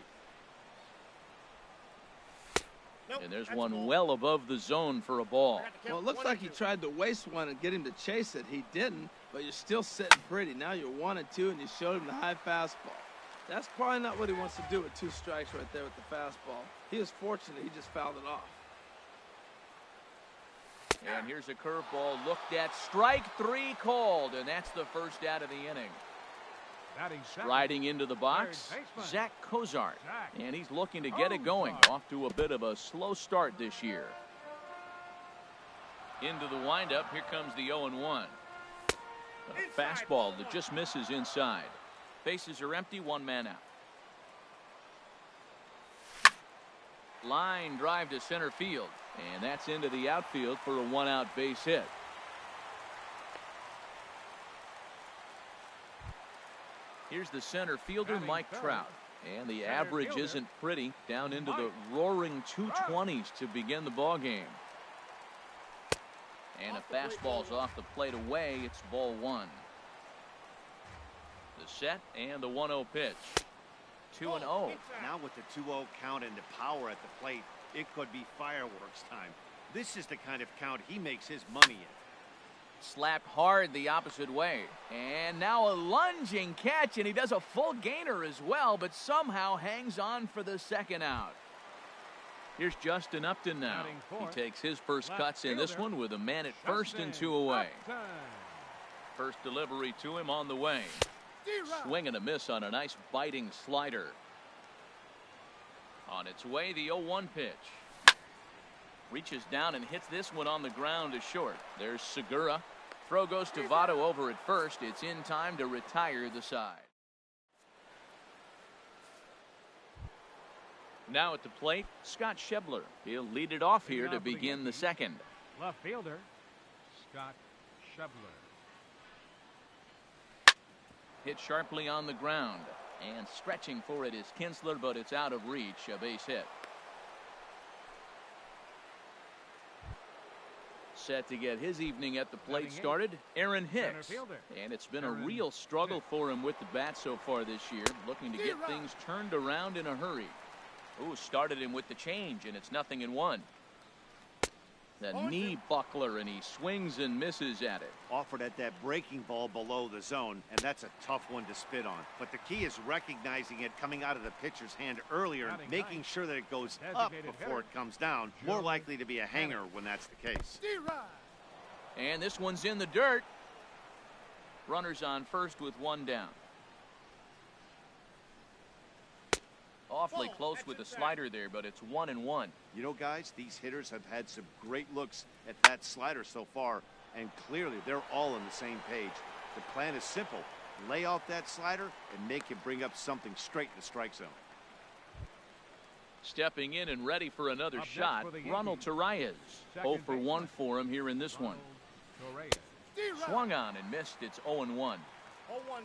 And there's one well above the zone for a ball. Well, it looks like he tried to waste one and get him to chase it. He didn't, but you're still sitting pretty. Now you're 1-2, and you showed him the high fastball. That's probably not what he wants to do with 2 strikes right there with the fastball. He was fortunate he just fouled it off. And here's a curveball looked at. Strike 3 called, and that's the first out of the inning. Riding into the box, Zach Cozart. And he's looking to get it going. Off to a bit of a slow start this year. Into the windup, here comes the 0-1. A fastball that just misses inside. Bases are empty, 1 man out. Line drive to center field. And that's into the outfield for a 1-out base hit. Here's the center fielder, Mike Trout. And the average isn't pretty, down into the roaring 220s to begin the ball game. And a fastball's off the plate away. It's ball 1. The set and the 1-0 pitch. 2-0. Now with the 2-0 count and the power at the plate, it could be fireworks time. This is the kind of count he makes his money in. slapped hard the opposite way. And now a lunging catch, and he does a full gainer as well, but somehow hangs on for the second out. Here's Justin Upton now. He takes his first cuts in this one with a man at first and 2 away. First delivery to him on the way. Swing and a miss on a nice biting slider. On its way, the 0-1 pitch. Reaches down and hits this one on the ground to short. There's Segura. Throw goes to Votto over at first. It's in time to retire the side. Now at the plate, Scott Schebler. He'll lead it off here to begin the second. Left fielder, Scott Schebler. Hit sharply on the ground. And stretching for it is Kinsler, but it's out of reach. A base hit. Set to get his evening at the plate started, Aaron Hicks. And it's been a real struggle for him with the bat so far this year. Looking to get things turned around in a hurry. Ooh, started him with the change, and it's 0-1. The knee buckler, and he swings and misses at it. Offered at that breaking ball below the zone, and that's a tough one to spit on. But the key is recognizing it coming out of the pitcher's hand earlier and making sure that it goes up before it comes down. More likely to be a hanger when that's the case. And this one's in the dirt. Runners on first with 1 down. Awfully close with the slider there, but it's 1-1. You know, guys, these hitters have had some great looks at that slider so far, and clearly they're all on the same page. The plan is simple. Lay off that slider and make him bring up something straight in the strike zone. Stepping in and ready for another shot, Ronald Torreyes. 0 for 1 for him here in this one. Swung on and missed. It's 0-1. 0-1's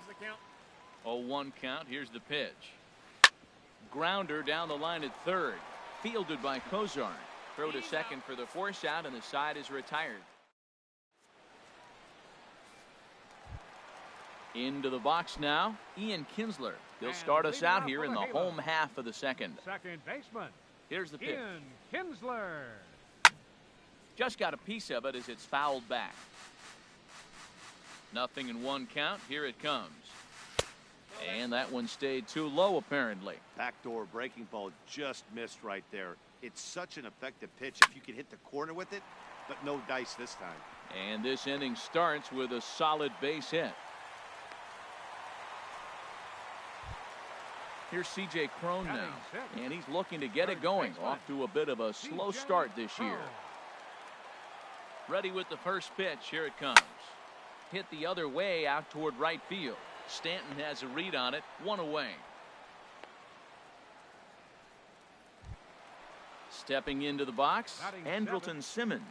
the count. 0-1 count. Here's the pitch. Grounder down the line at third. Fielded by Kozar. Throw to second for the force out, and the side is retired. Into the box now, Ian Kinsler. He'll start us out here in the home half of the second. Second baseman. Here's the pitch. Ian Kinsler. Just got a piece of it as it's fouled back. 0-1 count. Here it comes. And that one stayed too low, apparently. Backdoor breaking ball just missed right there. It's such an effective pitch if you can hit the corner with it, but no dice this time. And this inning starts with a solid base hit. Here's C.J. Cron now, and he's looking to get it going. Off to a bit of a slow start this year. Ready with the first pitch. Here it comes. Hit the other way out toward right field. Stanton has a read on it. 1 away. Stepping into the box, Andrelton Simmons.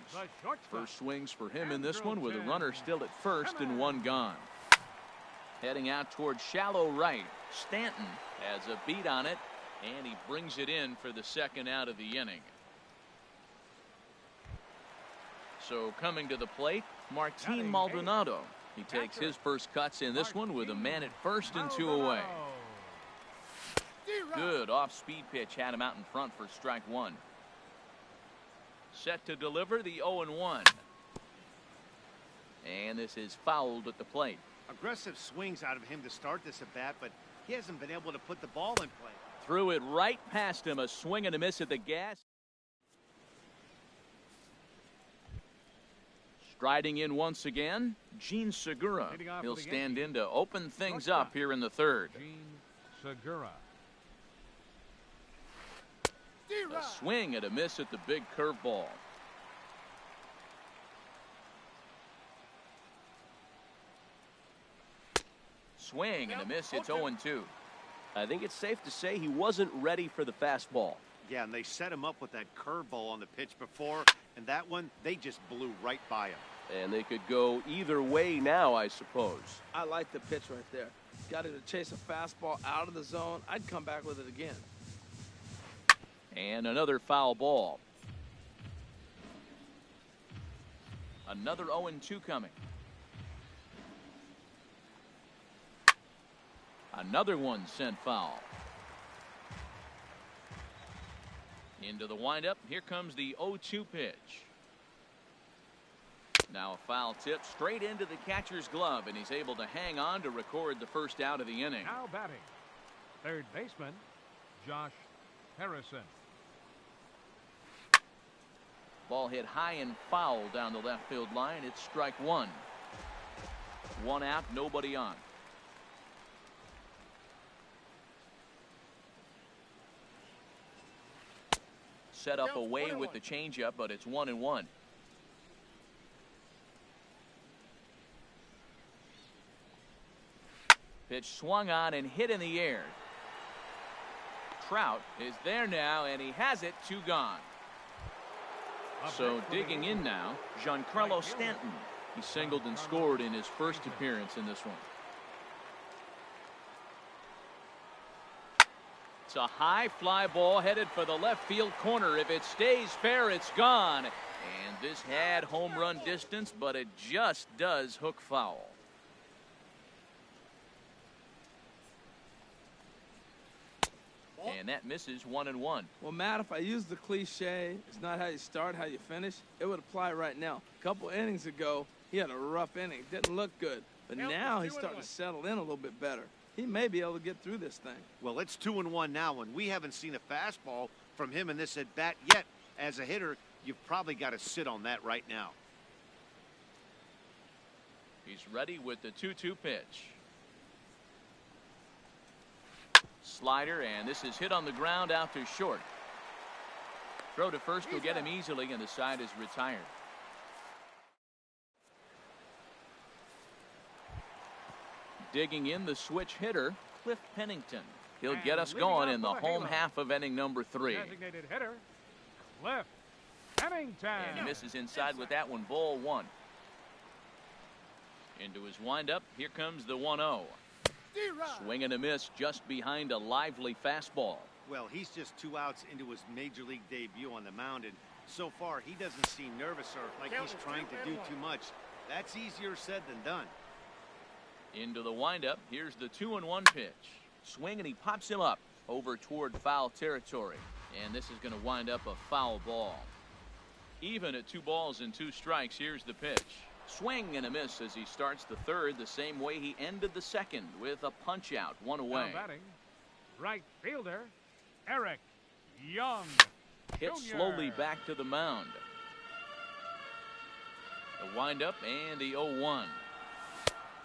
First swings for him in this one with a runner still at first and 1 gone. Heading out toward shallow right. Stanton has a beat on it, and he brings it in for the second out of the inning. So coming to the plate, Martin Maldonado. He takes his first cuts in this one with a man at first and 2 away. Good off-speed pitch had him out in front for strike 1. Set to deliver the 0-1. And this is fouled at the plate. Aggressive swings out of him to start this at bat, but he hasn't been able to put the ball in play. Threw it right past him. A swing and a miss at the gas. Striding in once again, Gene Segura. He'll stand in to open things up here in the third. Gene Segura. A swing and a miss at the big curveball. Swing and a miss. It's 0-2. I think it's safe to say he wasn't ready for the fastball. Yeah, and they set him up with that curveball on the pitch before, and that one, they just blew right by him. And they could go either way now, I suppose. I like the pitch right there. Got him to chase a fastball out of the zone. I'd come back with it again. And another foul ball. Another 0-2 coming. Another one sent foul. Into the windup. Here comes the 0-2 pitch. Now a foul tip straight into the catcher's glove, and he's able to hang on to record the first out of the inning. Now batting, third baseman, Josh Harrison. Ball hit high and foul down the left field line. It's strike one. One out, nobody on. Set up away with the changeup, but it's 1-1. Pitch swung on and hit in the air. Trout is there now, and he has it. 2 gone. So digging in now, Giancarlo Stanton. He singled and scored in his first appearance in this one. It's a high fly ball headed for the left field corner. If it stays fair, it's gone. And this had home run distance, but it just does hook foul. And that misses. 1-1. Well, Matt, if I use the cliche, it's not how you start, how you finish, it would apply right now. A couple innings ago, he had a rough inning. Didn't look good. But now he's starting to settle in a little bit better. He may be able to get through this thing. Well, it's 2-1 now, and we haven't seen a fastball from him in this at-bat yet. As a hitter, you've probably got to sit on that right now. He's ready with the 2-2 pitch. Slider, and this is hit on the ground out to short. Throw to first will get him easily, and the side is retired. Digging in, the switch hitter, Cliff Pennington. He'll get us going in the home half of inning number 3. Designated hitter, Cliff Pennington. And he misses inside with that one. Ball 1. Into his windup. Here comes the 1-0. Swing and a miss just behind a lively fastball. Well, he's just 2 outs into his major league debut on the mound, and so far he doesn't seem nervous or like he's trying to do too much. That's easier said than done. Into the windup. Here's the 2-1 pitch. Swing, and he pops him up over toward foul territory. And this is going to wind up a foul ball. Even at 2 balls and 2 strikes, here's the pitch. Swing and a miss as he starts the third the same way he ended the second, with a punch out, 1 away. Now batting, right fielder, Eric Young. Hit Jr. slowly back to the mound. The windup and the 0-1.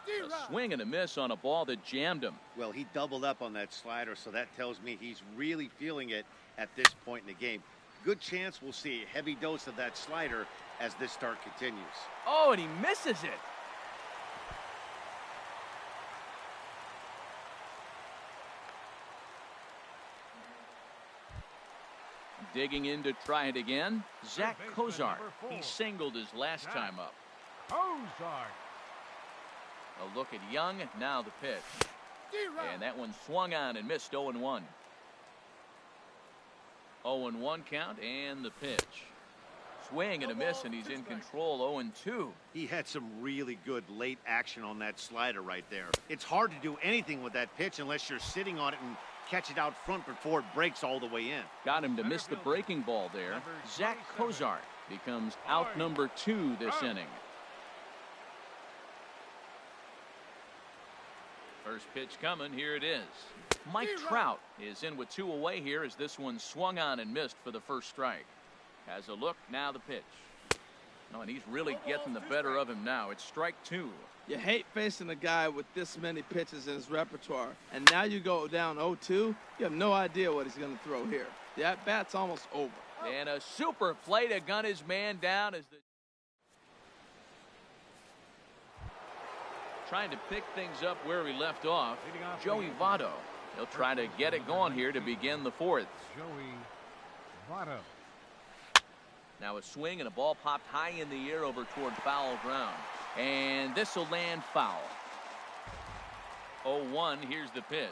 A swing and a miss on a ball that jammed him. Well, he doubled up on that slider, so that tells me he's really feeling it at this point in the game. Good chance we'll see a heavy dose of that slider as this start continues. Oh, and he misses it. Digging in to try it again, Zach Kozart. He singled his last time up. Kozart. A look at Young, now the pitch. And that one swung on and missed. 0-1. 0-1 count, and the pitch. Swing and a miss, and he's in control. 0-2. He had some really good late action on that slider right there. It's hard to do anything with that pitch unless you're sitting on it and catch it out front before it breaks all the way in. Got him to miss the breaking ball there. Zach Kozart becomes out number 2 this inning. First pitch coming. Here it is. Mike Trout is in with 2 away here as this one swung on and missed for the first strike. Has a look, now the pitch. No, and he's really getting the better of him now. It's strike 2. You hate facing a guy with this many pitches in his repertoire, and now you go down 0-2. You have no idea what he's going to throw here. The at-bat's almost over. And a super play to gun his man down as the trying to pick things up where we left off. Joey Votto. He'll try to get it going here to begin the 4th. Joey Votto. Now a swing and a ball popped high in the air over toward foul ground. And this will land foul. 0-1, here's the pitch.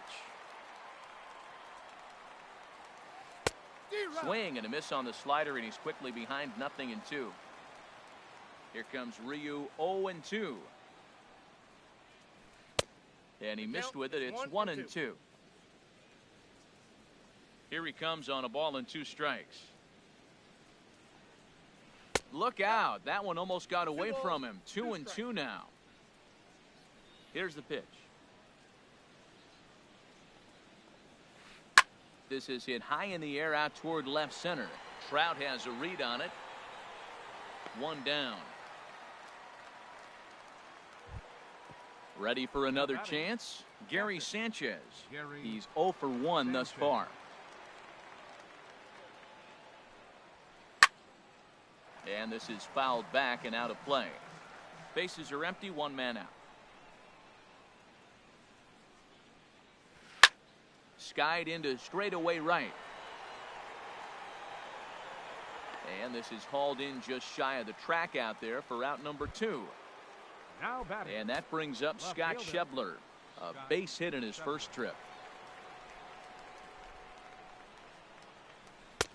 Swing and a miss on the slider, and he's quickly behind 0-2. Here comes Ryu, 0-2. And he missed with it. It's 1-2. Here he comes on a ball and 2 strikes. Look out. That one almost got away from him. 2-2 now. Here's the pitch. This is hit high in the air out toward left center. Trout has a read on it. One down. Ready for another chance? Gary Sanchez. He's 0 for 1 thus far. And this is fouled back and out of play. Bases are empty, one man out. Skied into straightaway right. And this is hauled in just shy of the track out there for out number 2. Now batting. And that brings up Scott Schebler. A base hit in his first trip.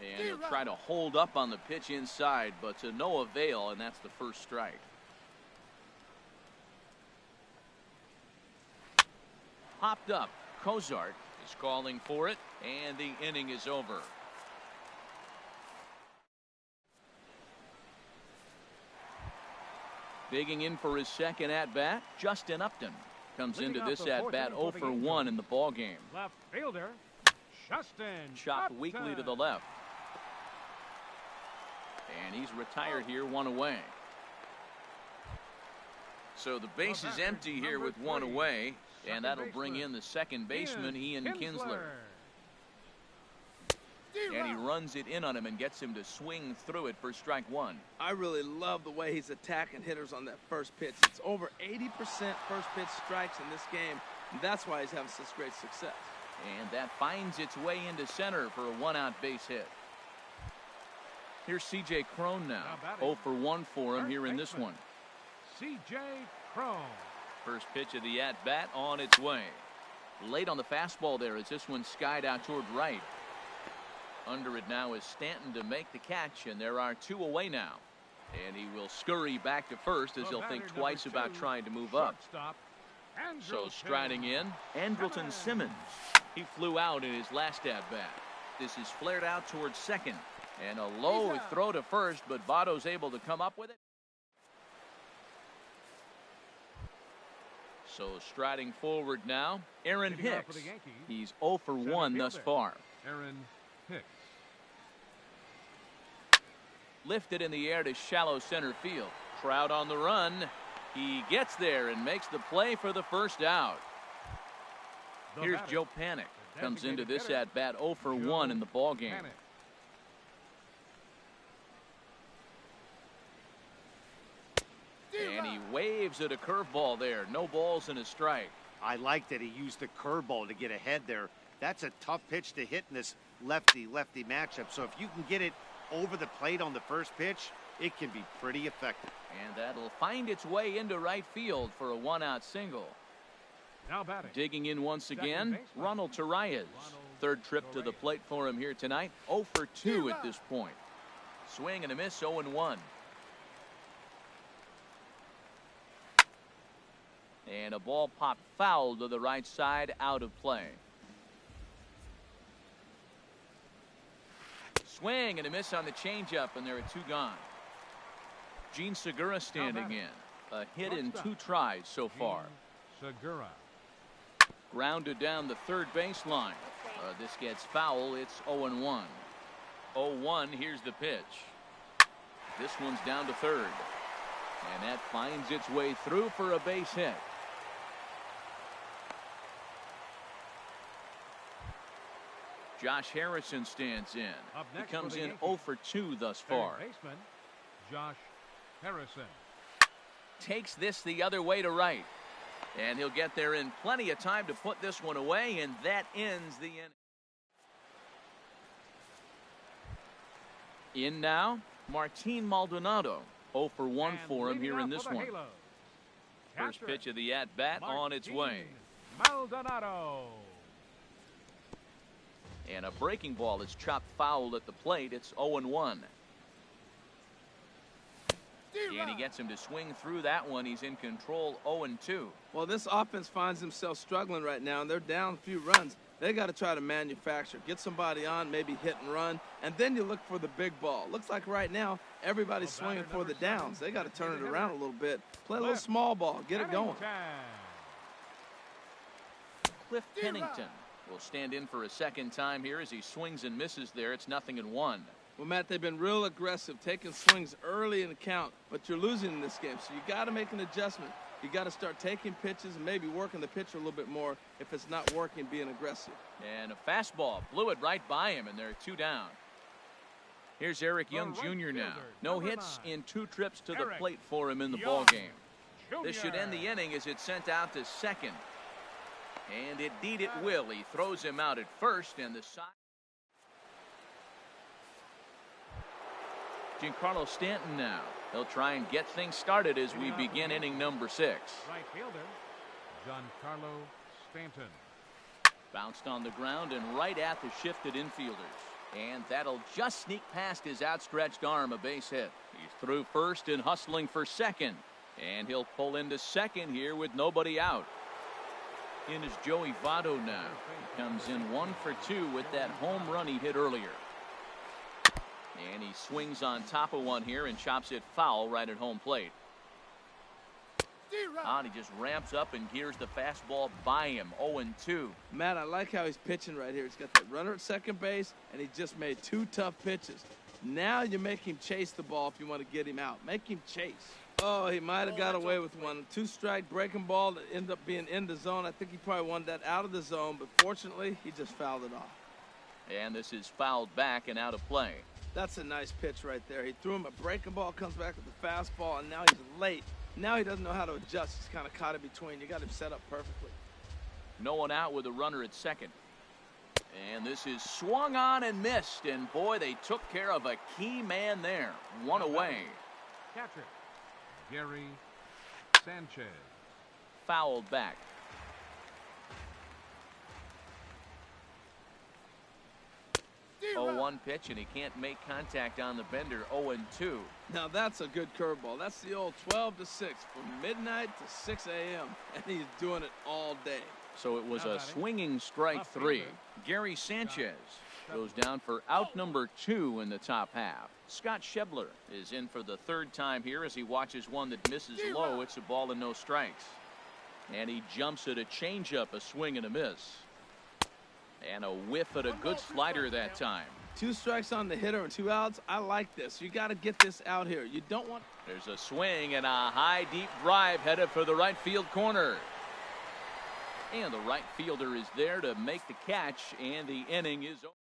And he'll try to hold up on the pitch inside, but to no avail, and that's the first strike. Popped up. Cozart is calling for it, and the inning is over. Digging in for his second at-bat, Justin Upton comes into this at-bat 0 for 1 in the ballgame. Left fielder, Justin. Chopped weakly to the left. And he's retired here, one away. So the base is empty here with one away, and that'll bring in the second baseman, Ian Kinsler. And he runs it in on him and gets him to swing through it for strike one. I really love the way he's attacking hitters on that first pitch. It's over 80% first pitch strikes in this game, and that's why he's having such great success. And that finds its way into center for a one-out base hit. Here's C.J. Cron now. 0 for 1 for him here in this one. C.J. Cron. First pitch of the at-bat on its way. Late on the fastball there as this one skied out toward right. Under it now is Stanton to make the catch, and there are 2 away now. And he will scurry back to first as he'll think twice about trying to move up. So striding in, Andrelton Simmons. He flew out in his last at-bat. This is flared out towards second. And a low throw to first, but Votto's able to come up with it. So striding forward now, Aaron Hicks. He's 0 for 1 thus far. Aaron Hicks. Lifted in the air to shallow center field. Trout on the run. He gets there and makes the play for the first out. Here's Joe Panik. Comes into this at-bat 0 for 1 in the ballgame. And he waves at a curveball there. No balls and a strike. I like that he used the curveball to get ahead there. That's a tough pitch to hit in this lefty-lefty matchup. So if you can get it over the plate on the first pitch, it can be pretty effective. And that'll find its way into right field for a one-out single. Now batting. Digging in once again, Ronald Torreyes. Third trip to the plate for him here tonight. 0 for 2 at this point. Swing and a miss, 0-1. And a ball popped foul to the right side, out of play. Swing and a miss on the changeup, and there are 2 gone. Gene Segura standing in. A hit in 2 tries so far. Segura. Grounded down the third baseline. This gets foul. It's 0-1. 0-1. Here's the pitch. This one's down to third. And that finds its way through for a base hit. Josh Harrison stands in. He comes in 0 for 2 thus far. Baseman, Josh Harrison. Takes this the other way to right. And he'll get there in plenty of time to put this one away, and that ends the inning. In now, Martin Maldonado. 0 for 1 for him here in this one. First pitch of the at-bat on its way. Maldonado. And a breaking ball is chopped foul at the plate. It's 0-1. And he gets him to swing through that one. He's in control 0-2. Well, this offense finds themselves struggling right now, and they're down a few runs. They got to try to manufacture, get somebody on, maybe hit and run, and then you look for the big ball. Looks like right now everybody's swinging for the downs. They got to turn it around a little bit, play a little small ball, get it going. Cliff Pennington will stand in for a second time here as he swings and misses there. It's 0-1. Well, Matt, they've been real aggressive, taking swings early in the count, but you're losing in this game, so you got to make an adjustment. You got to start taking pitches and maybe working the pitcher a little bit more if it's not working, being aggressive. And a fastball blew it right by him, and they're 2 down. Here's Eric Young Jr. now. No hits in 2 trips to the plate for him in the ball game. This should end the inning as it's sent out to second. And indeed it will. He throws him out at first, and the side. Giancarlo Stanton now. He'll try and get things started as we begin inning number 6. Right fielder, Giancarlo Stanton. Bounced on the ground and right at the shifted infielders. And that'll just sneak past his outstretched arm, a base hit. He's through first and hustling for second. And he'll pull into second here with nobody out. In is Joey Votto now. He comes in 1 for 2 with that home run he hit earlier. And he swings on top of one here and chops it foul right at home plate. And he just ramps up and gears the fastball by him. 0-2. Matt, I like how he's pitching right here. He's got that runner at second base, and he just made 2 tough pitches. Now you make him chase the ball if you want to get him out. Make him chase. Oh, he might have got away with one. 2-strike breaking ball that ended up being in the zone. I think he probably wanted that out of the zone, but fortunately, he just fouled it off. And this is fouled back and out of play. That's a nice pitch right there. He threw him a breaking ball, comes back with the fastball, and now he's late. Now he doesn't know how to adjust. He's kind of caught in between. You got him set up perfectly. No one out with a runner at second. And this is swung on and missed. And boy, they took care of a key man there. 1 away. Catcher, Gary Sanchez. Fouled back. 0-1 pitch, and he can't make contact on the bender. 0-2. Now that's a good curveball. That's the old 12 to 6 from midnight to 6 a.m. and he's doing it all day. So it was a swinging strike 3. Gary Sanchez goes down for out number 2 in the top half. Scott Schebler is in for the 3rd time here as he watches one that misses low. It's a ball and no strikes. And he jumps at a changeup, a swing and a miss. And a whiff at a good slider that time. 2 strikes on the hitter and 2 outs. I like this. You got to get this out here. You don't want. There's a swing and a high deep drive headed for the right field corner. And the right fielder is there to make the catch, and the inning is over.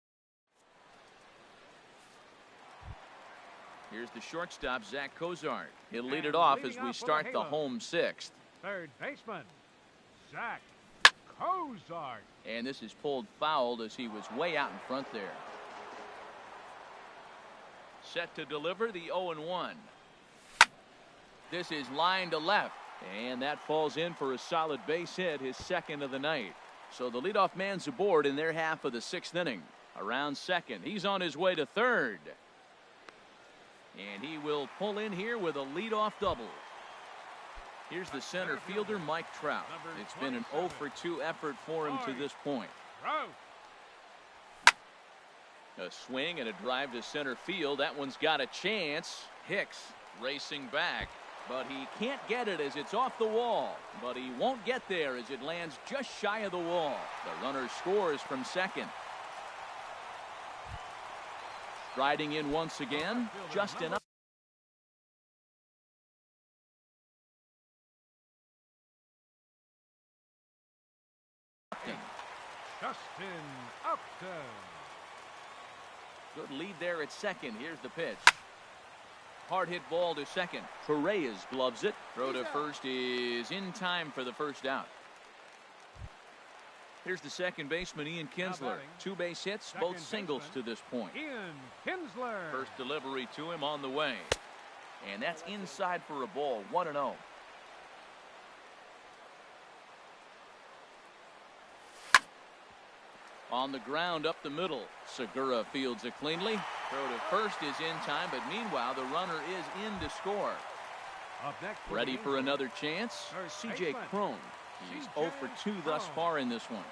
Here's the shortstop, Zach Cozart. He'll lead it off as we start the home 6th. Third baseman, Zach Cozart. And this is pulled foul as he was way out in front there. Set to deliver the 0-1. This is line to left. And that falls in for a solid base hit, his 2nd of the night. So the leadoff man's aboard in their half of the 6th inning. Around second. He's on his way to third. And he will pull in here with a leadoff double. Here's the center fielder, Mike Trout. It's been an 0 for 2 effort for him to this point. A swing and a drive to center field. That one's got a chance. Hicks racing back, but he can't get it as it's off the wall. But he won't get there as it lands just shy of the wall. The runner scores from second. Striding in once again, Justin. Justin Upton. Good lead there at second. Here's the pitch. Hard hit ball to second. Torreyes gloves it. Throw to first is in time for the first out. Here's the second baseman, Ian Kinsler. 2 base hits, both singles to this point. Ian Kinsler. First delivery to him on the way. And that's inside for a ball. 1-0. On the ground up the middle. Segura fields it cleanly. Throw to first is in time, but meanwhile the runner is in to score. Up next for Ready the for Angels, another chance? First C.J. baseman. Cron. He's C.J. 0 for 2 thus Cron. far in this one.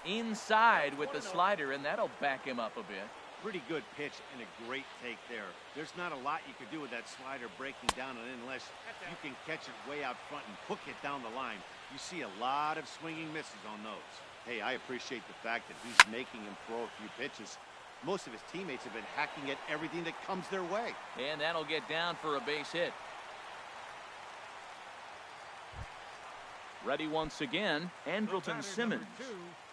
Inside with the slider, and that'll back him up a bit. Pretty good pitch and a great take there. There's not a lot you could do with that slider breaking down and in unless you can catch it way out front and hook it down the line. You see a lot of swinging misses on those. Hey, I appreciate the fact that he's making him throw a few pitches. Most of his teammates have been hacking at everything that comes their way. And that'll get down for a base hit. Ready once again, Andrelton Simmons.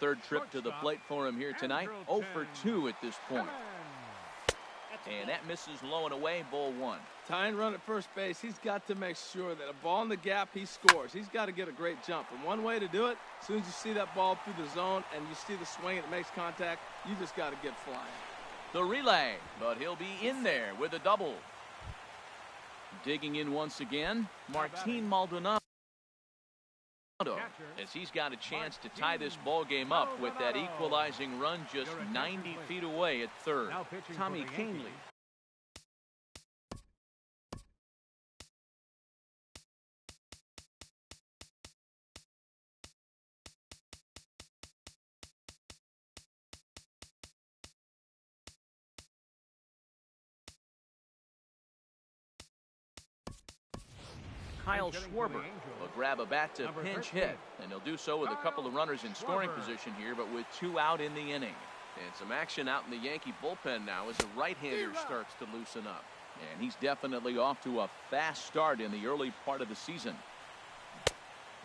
Third trip to the plate for him here tonight. 0 for 2 at this point. And that misses low and away, ball 1. Tying run at first base, he's got to make sure that a ball in the gap, he scores. He's got to get a great jump. And one way to do it, as soon as you see that ball through the zone and you see the swing and it makes contact, you just got to get flying. The relay, but he'll be in there with a double. Digging in once again, Martin Maldonado, as he's got a chance to tie this ball game up with that equalizing run just 90 feet away at third. Tommy Canley. Kyle Schwarber will grab a bat to pinch hit, and he'll do so with a couple of runners in scoring position here, but with 2 out in the inning. And some action out in the Yankee bullpen now as a right-hander starts to loosen up. And he's definitely off to a fast start in the early part of the season.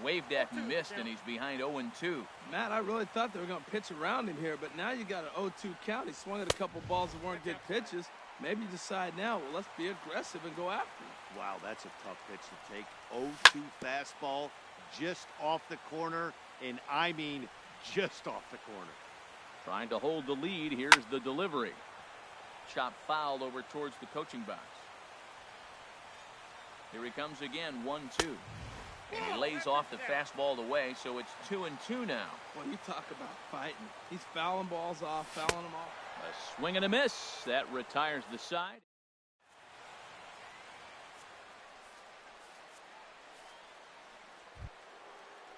Waved at and missed, and he's behind 0-2. Matt, I really thought they were going to pitch around him here, but now you got an 0-2 count. He swung at a couple balls that weren't good pitches. Maybe you decide now, well, let's be aggressive and go after him. Wow, that's a tough pitch to take. 0-2 fastball just off the corner, and I mean just off the corner. Trying to hold the lead. Here's the delivery. Chop foul over towards the coaching box. Here he comes again, 1-2. And he lays off the fastball away, so it's 2-2 now. Well, you talk about fighting. He's fouling balls off, fouling them off. A swing and a miss. That retires the side.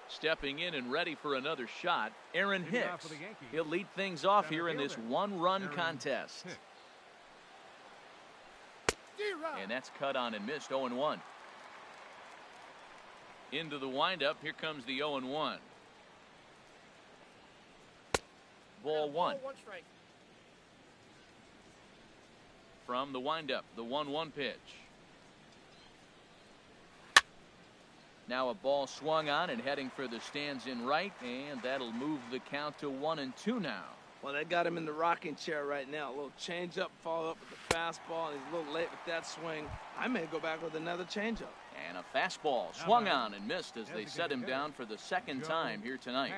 Stepping in and ready for another shot, Aaron Hicks. He'll lead things off here in this one-run contest. And that's cut on and missed, 0-1. Into the windup, here comes the 0-1. Ball 1. From the windup, the 1-1 pitch. Now a ball swung on and heading for the stands in right, and that'll move the count to 1-2 now. Well, they got him in the rocking chair right now. A little change-up, follow up with the fastball, and he's a little late with that swing. I may go back with another change-up. And a fastball swung on and missed as they set him down for the second time here tonight.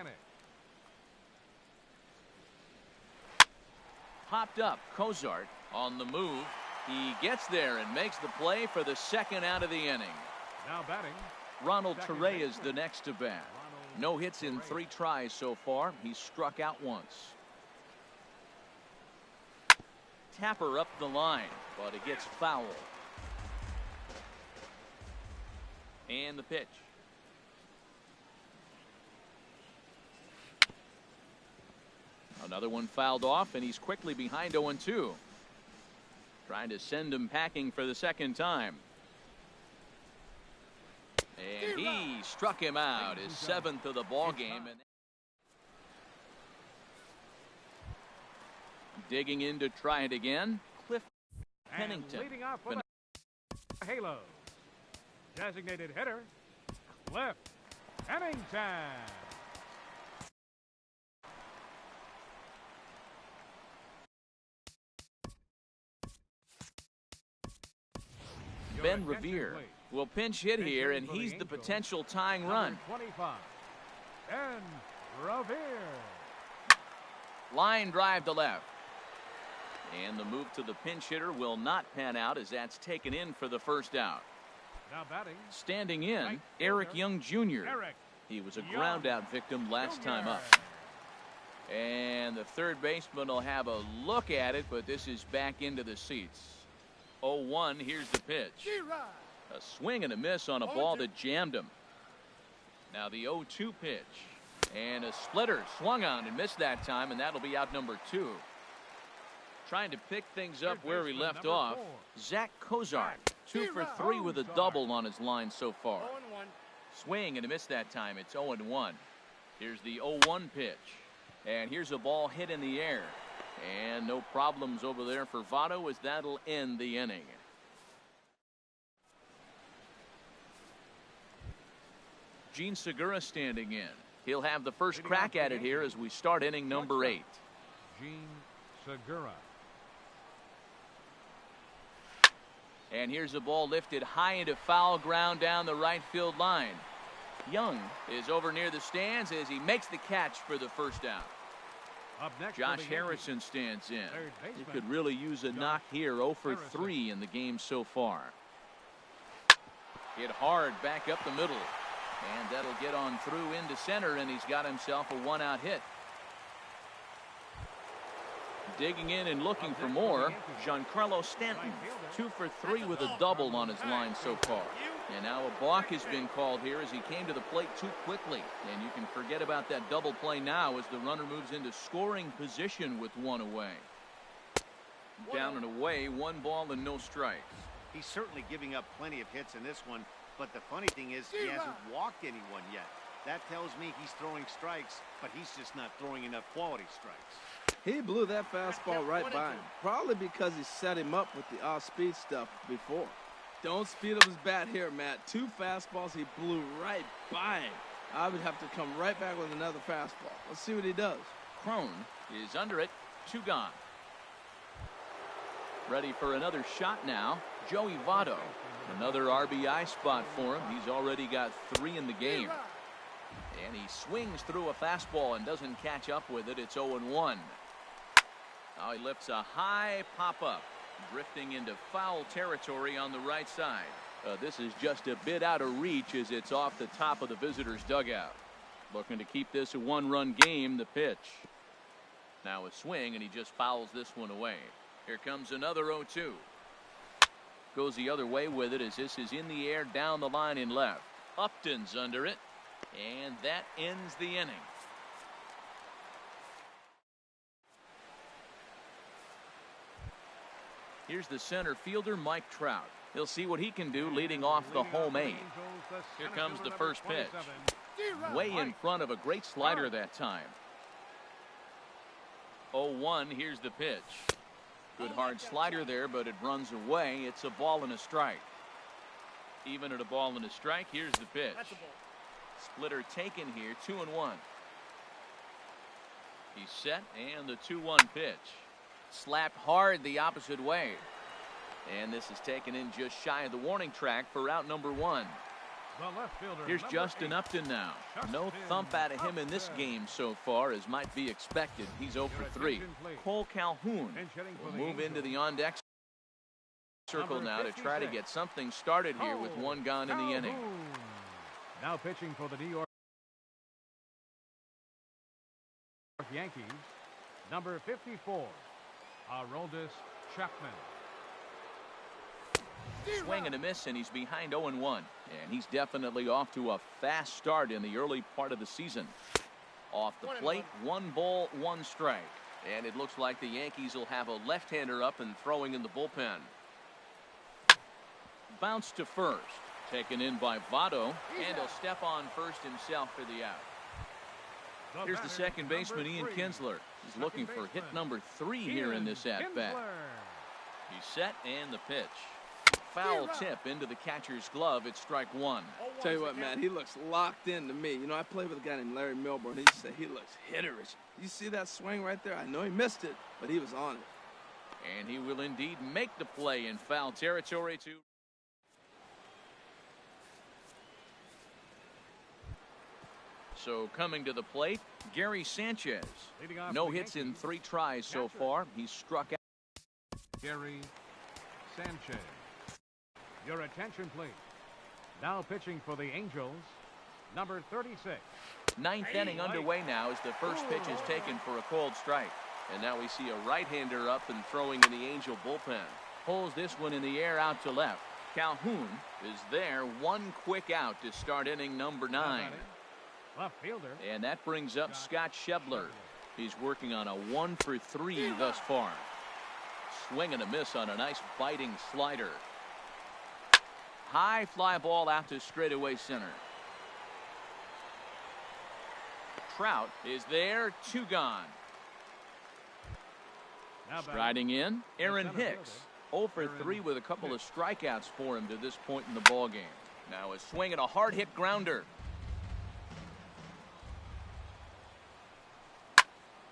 Popped up, Cozart on the move. He gets there and makes the play for the second out of the inning. Now batting, Ronald Torre is the next to bat. No hits in 3 tries so far. He's struck out once. Tapper up the line, but it gets foul. And the pitch. Another one fouled off, and he's quickly behind 0-2. Trying to send him packing for the second time. And he struck him out, his 7th of the ball game. And digging in to try it again, Cliff Pennington. leading off with a halo. Designated hitter, Cliff Pennington. Ben Revere will pinch hit here, and he's the potential tying run. 25. Ben Revere. Line drive to left. And the move to the pinch hitter will not pan out as that's taken in for the first out. Now batting, Standing in, Eric Young Jr. He was a ground out victim last time up. And the third baseman will have a look at it, but this is back into the seats. 0-1, here's the pitch. A swing and a miss on a ball that jammed him. Now the 0-2 pitch. And a splitter swung on and missed that time, and that'll be out number 2. Trying to pick things up where he left off. Zach Kozar, 2 for 3 with a double on his line so far. Swing and a miss that time. It's 0-1. Here's the 0-1 pitch. And here's a ball hit in the air. And no problems over there for Votto, as that'll end the inning. Gene Segura standing in. He'll have the first crack at it here as we start inning number 8. Gene Segura. And here's a ball lifted high into foul ground down the right field line. Young is over near the stands as he makes the catch for the first out. Up next, Josh Harrison stands in. He could really use a knock here. 0 for 3 in the game so far. Hit hard back up the middle. And that'll get on through into center, and he's got himself a 1-out hit. Digging in and looking for more, Giancarlo Stanton, 2 for 3 with a double on his line so far. And now a balk has been called here as he came to the plate too quickly. And you can forget about that double play now as the runner moves into scoring position with 1 away. Down and away, 1 ball and no strikes. He's certainly giving up plenty of hits in this one, but the funny thing is he hasn't walked anyone yet. That tells me he's throwing strikes, but he's just not throwing enough quality strikes. He blew that fastball right by him, probably because he set him up with the off-speed stuff before. Don't speed up his bat here, Matt. 2 fastballs he blew right by him. I would have to come right back with another fastball. Let's see what he does. Crone is under it. 2 gone. Ready for another shot now. Joey Votto. Another RBI spot for him. He's already got 3 in the game. And he swings through a fastball and doesn't catch up with it. It's 0-1. Now he lifts a high pop-up, drifting into foul territory on the right side. This is just a bit out of reach as it's off the top of the visitor's dugout. Looking to keep this a 1-run game. The pitch. Now a swing, and he just fouls this one away. Here comes another 0-2. Goes the other way with it as this is in the air down the line in left. Upton's under it, and that ends the inning. Here's the center fielder, Mike Trout. He'll see what he can do leading off the home 8. Here comes the first pitch. Way in front of a great slider that time. 0-1, here's the pitch. Good hard slider there, but it runs away. It's a ball and a strike. Even at a ball and a strike, here's the pitch. Splitter taken here, 2-1. He's set, and the 2-1 pitch. Slapped hard the opposite way. And this is taken in just shy of the warning track for out number 1. Here's Justin Upton now. No thump out of him in this game so far, as might be expected. He's 0 for 3. Cole Calhoun will move into the on-deck circle now to try to get something started here with 1 gone in the inning. Now pitching for the New York Yankees, number 54, Aroldis Chapman. Swing and a miss, and he's behind 0-1. And he's definitely off to a fast start in the early part of the season. Off the plate, 1 ball, 1 strike. And it looks like the Yankees will have a left-hander up and throwing in the bullpen. Bounce to first. Taken in by Votto, and he'll step on first himself for the out. Here's the second baseman, Ian Kinsler. He's looking for hit number 3 here in this at-bat. He's set, and the pitch. Foul tip into the catcher's glove. It's strike 1. Tell you what, Matt, he looks locked in to me. You know, I played with a guy named Larry Milburn. He used to say he looks hitterish. You see that swing right there? I know he missed it, but he was on it. And he will indeed make the play in foul territory too. So coming to the plate, Gary Sanchez. No hits in 3 tries so far. He's struck out. Gary Sanchez. Your attention, please. Now pitching for the Angels, number 36. 9th inning underway now as the first pitch is taken for a cold strike. And now we see a right-hander up and throwing in the Angel bullpen. Pulls this one in the air out to left. Calhoun is there. One quick out to start inning number 9. Left fielder. And that brings up Scott Schebler. He's working on a 1 for 3 thus far. Swing and a miss on a nice biting slider. High fly ball out to straightaway center. Trout is there. 2 gone. Striding in, Aaron Hicks. 0 for 3 with a couple of strikeouts for him to this point in the ball game. Now a swing and a hard hit grounder.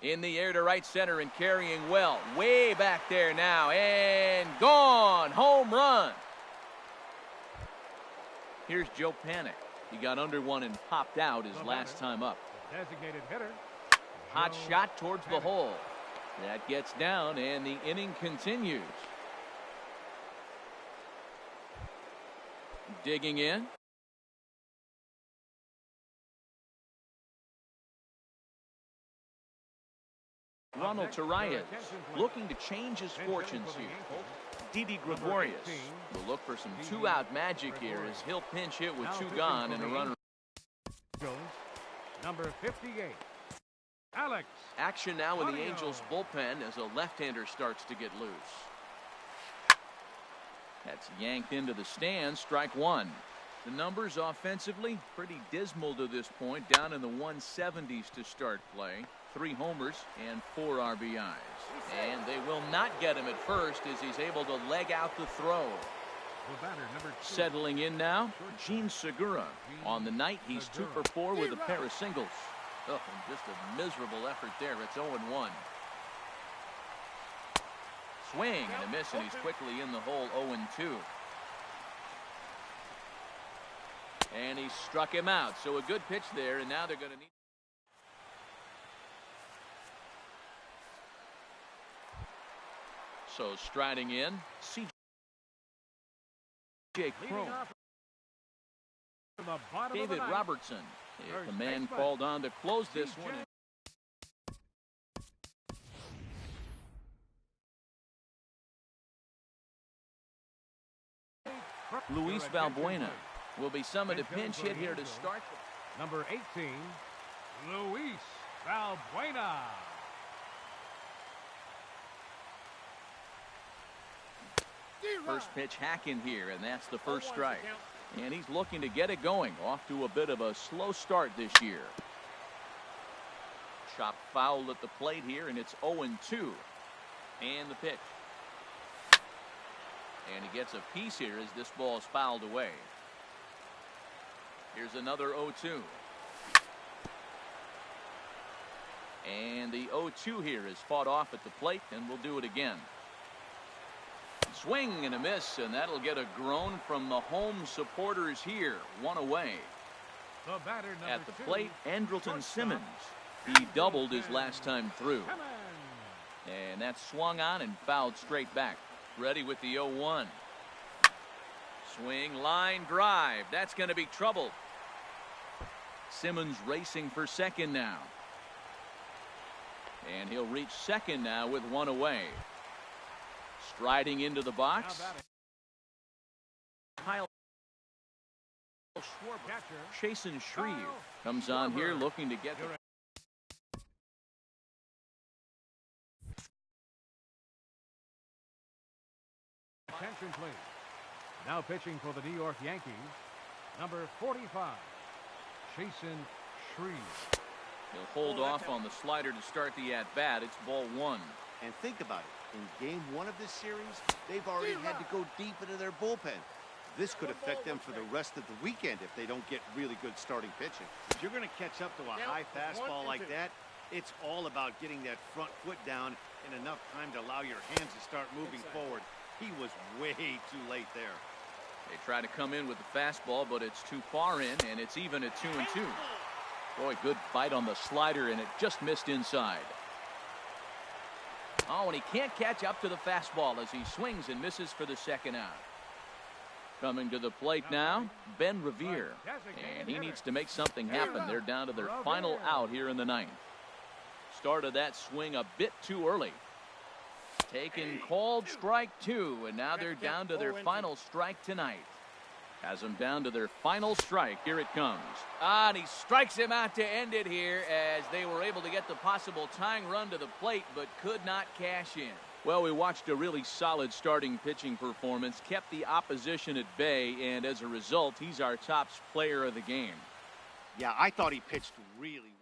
In the air to right center and carrying well. Way back there now and gone. Home run. Here's Joe Panik. He got under one and popped out his last time up. Designated hitter. Hot shot towards the hole. That gets down and the inning continues. Digging in. Ronald Tarias looking to change his fortunes here. Didi Gregorius will look for some 2-out magic here as he'll pinch hit with 2 gone and a runner. Number 58. Alex. Action now in the Angels bullpen as a left-hander starts to get loose. That's yanked into the stands. Strike 1. The numbers offensively pretty dismal to this point, down in the 170s to start play. 3 homers and 4 RBIs. And they will not get him at first as he's able to leg out the throw. Settling in now, Gene Segura. On the night, he's 2 for 4 with a pair of singles. Oh, and just a miserable effort there. It's 0-1. Swing and a miss, and he's quickly in the hole. 0-2. And he struck him out. So a good pitch there, and now they're going to need. So striding in, C.J. Cron. David Robertson. If the man called on to close this one. Luis Valbuena will be summoned to pinch hit here to start. Number 18, Luis Valbuena. First pitch hack in here, and that's the first strike. And he's looking to get it going. Off to a bit of a slow start this year. Chopped foul at the plate here, and it's 0-2. And the pitch. And he gets a piece here as this ball is fouled away. Here's another 0-2. And the 0-2 here is fought off at the plate, and we'll do it again. Swing and a miss, and that'll get a groan from the home supporters here. 1 away. At the plate, Andrelton Simmons. He doubled his last time through. And that's swung on and fouled straight back. Ready with the 0-1. Swing, line drive. That's going to be trouble. Simmons racing for second now. And he'll reach second now with 1 away. Striding into the box. Kyle Schwarber. Chasen Shreve comes on here looking to get the. Attention, please. Now pitching for the New York Yankees, number 45, Chasen Shreve. He'll hold off on the slider to start the at-bat. It's ball 1. And think about it. In game 1 of this series, they've already had to go deep into their bullpen. This could affect them for the rest of the weekend if they don't get really good starting pitching. If you're going to catch up to a high fastball like that, it's all about getting that front foot down in enough time to allow your hands to start moving forward. He was way too late there. They try to come in with the fastball, but it's too far in, and it's even at 2-2. Boy, good bite on the slider, and it just missed inside. Oh, and he can't catch up to the fastball as he swings and misses for the second out. Coming to the plate now, Ben Revere. And he needs to make something happen. They're down to their final out here in the 9th. Started that swing a bit too early. Taken called strike 2, and now they're down to their final strike tonight. Has them down to their final strike. Here it comes. And he strikes him out to end it here as they were able to get the possible tying run to the plate but could not cash in. Well, we watched a really solid starting pitching performance, kept the opposition at bay, and as a result, he's our top player of the game. Yeah, I thought he pitched really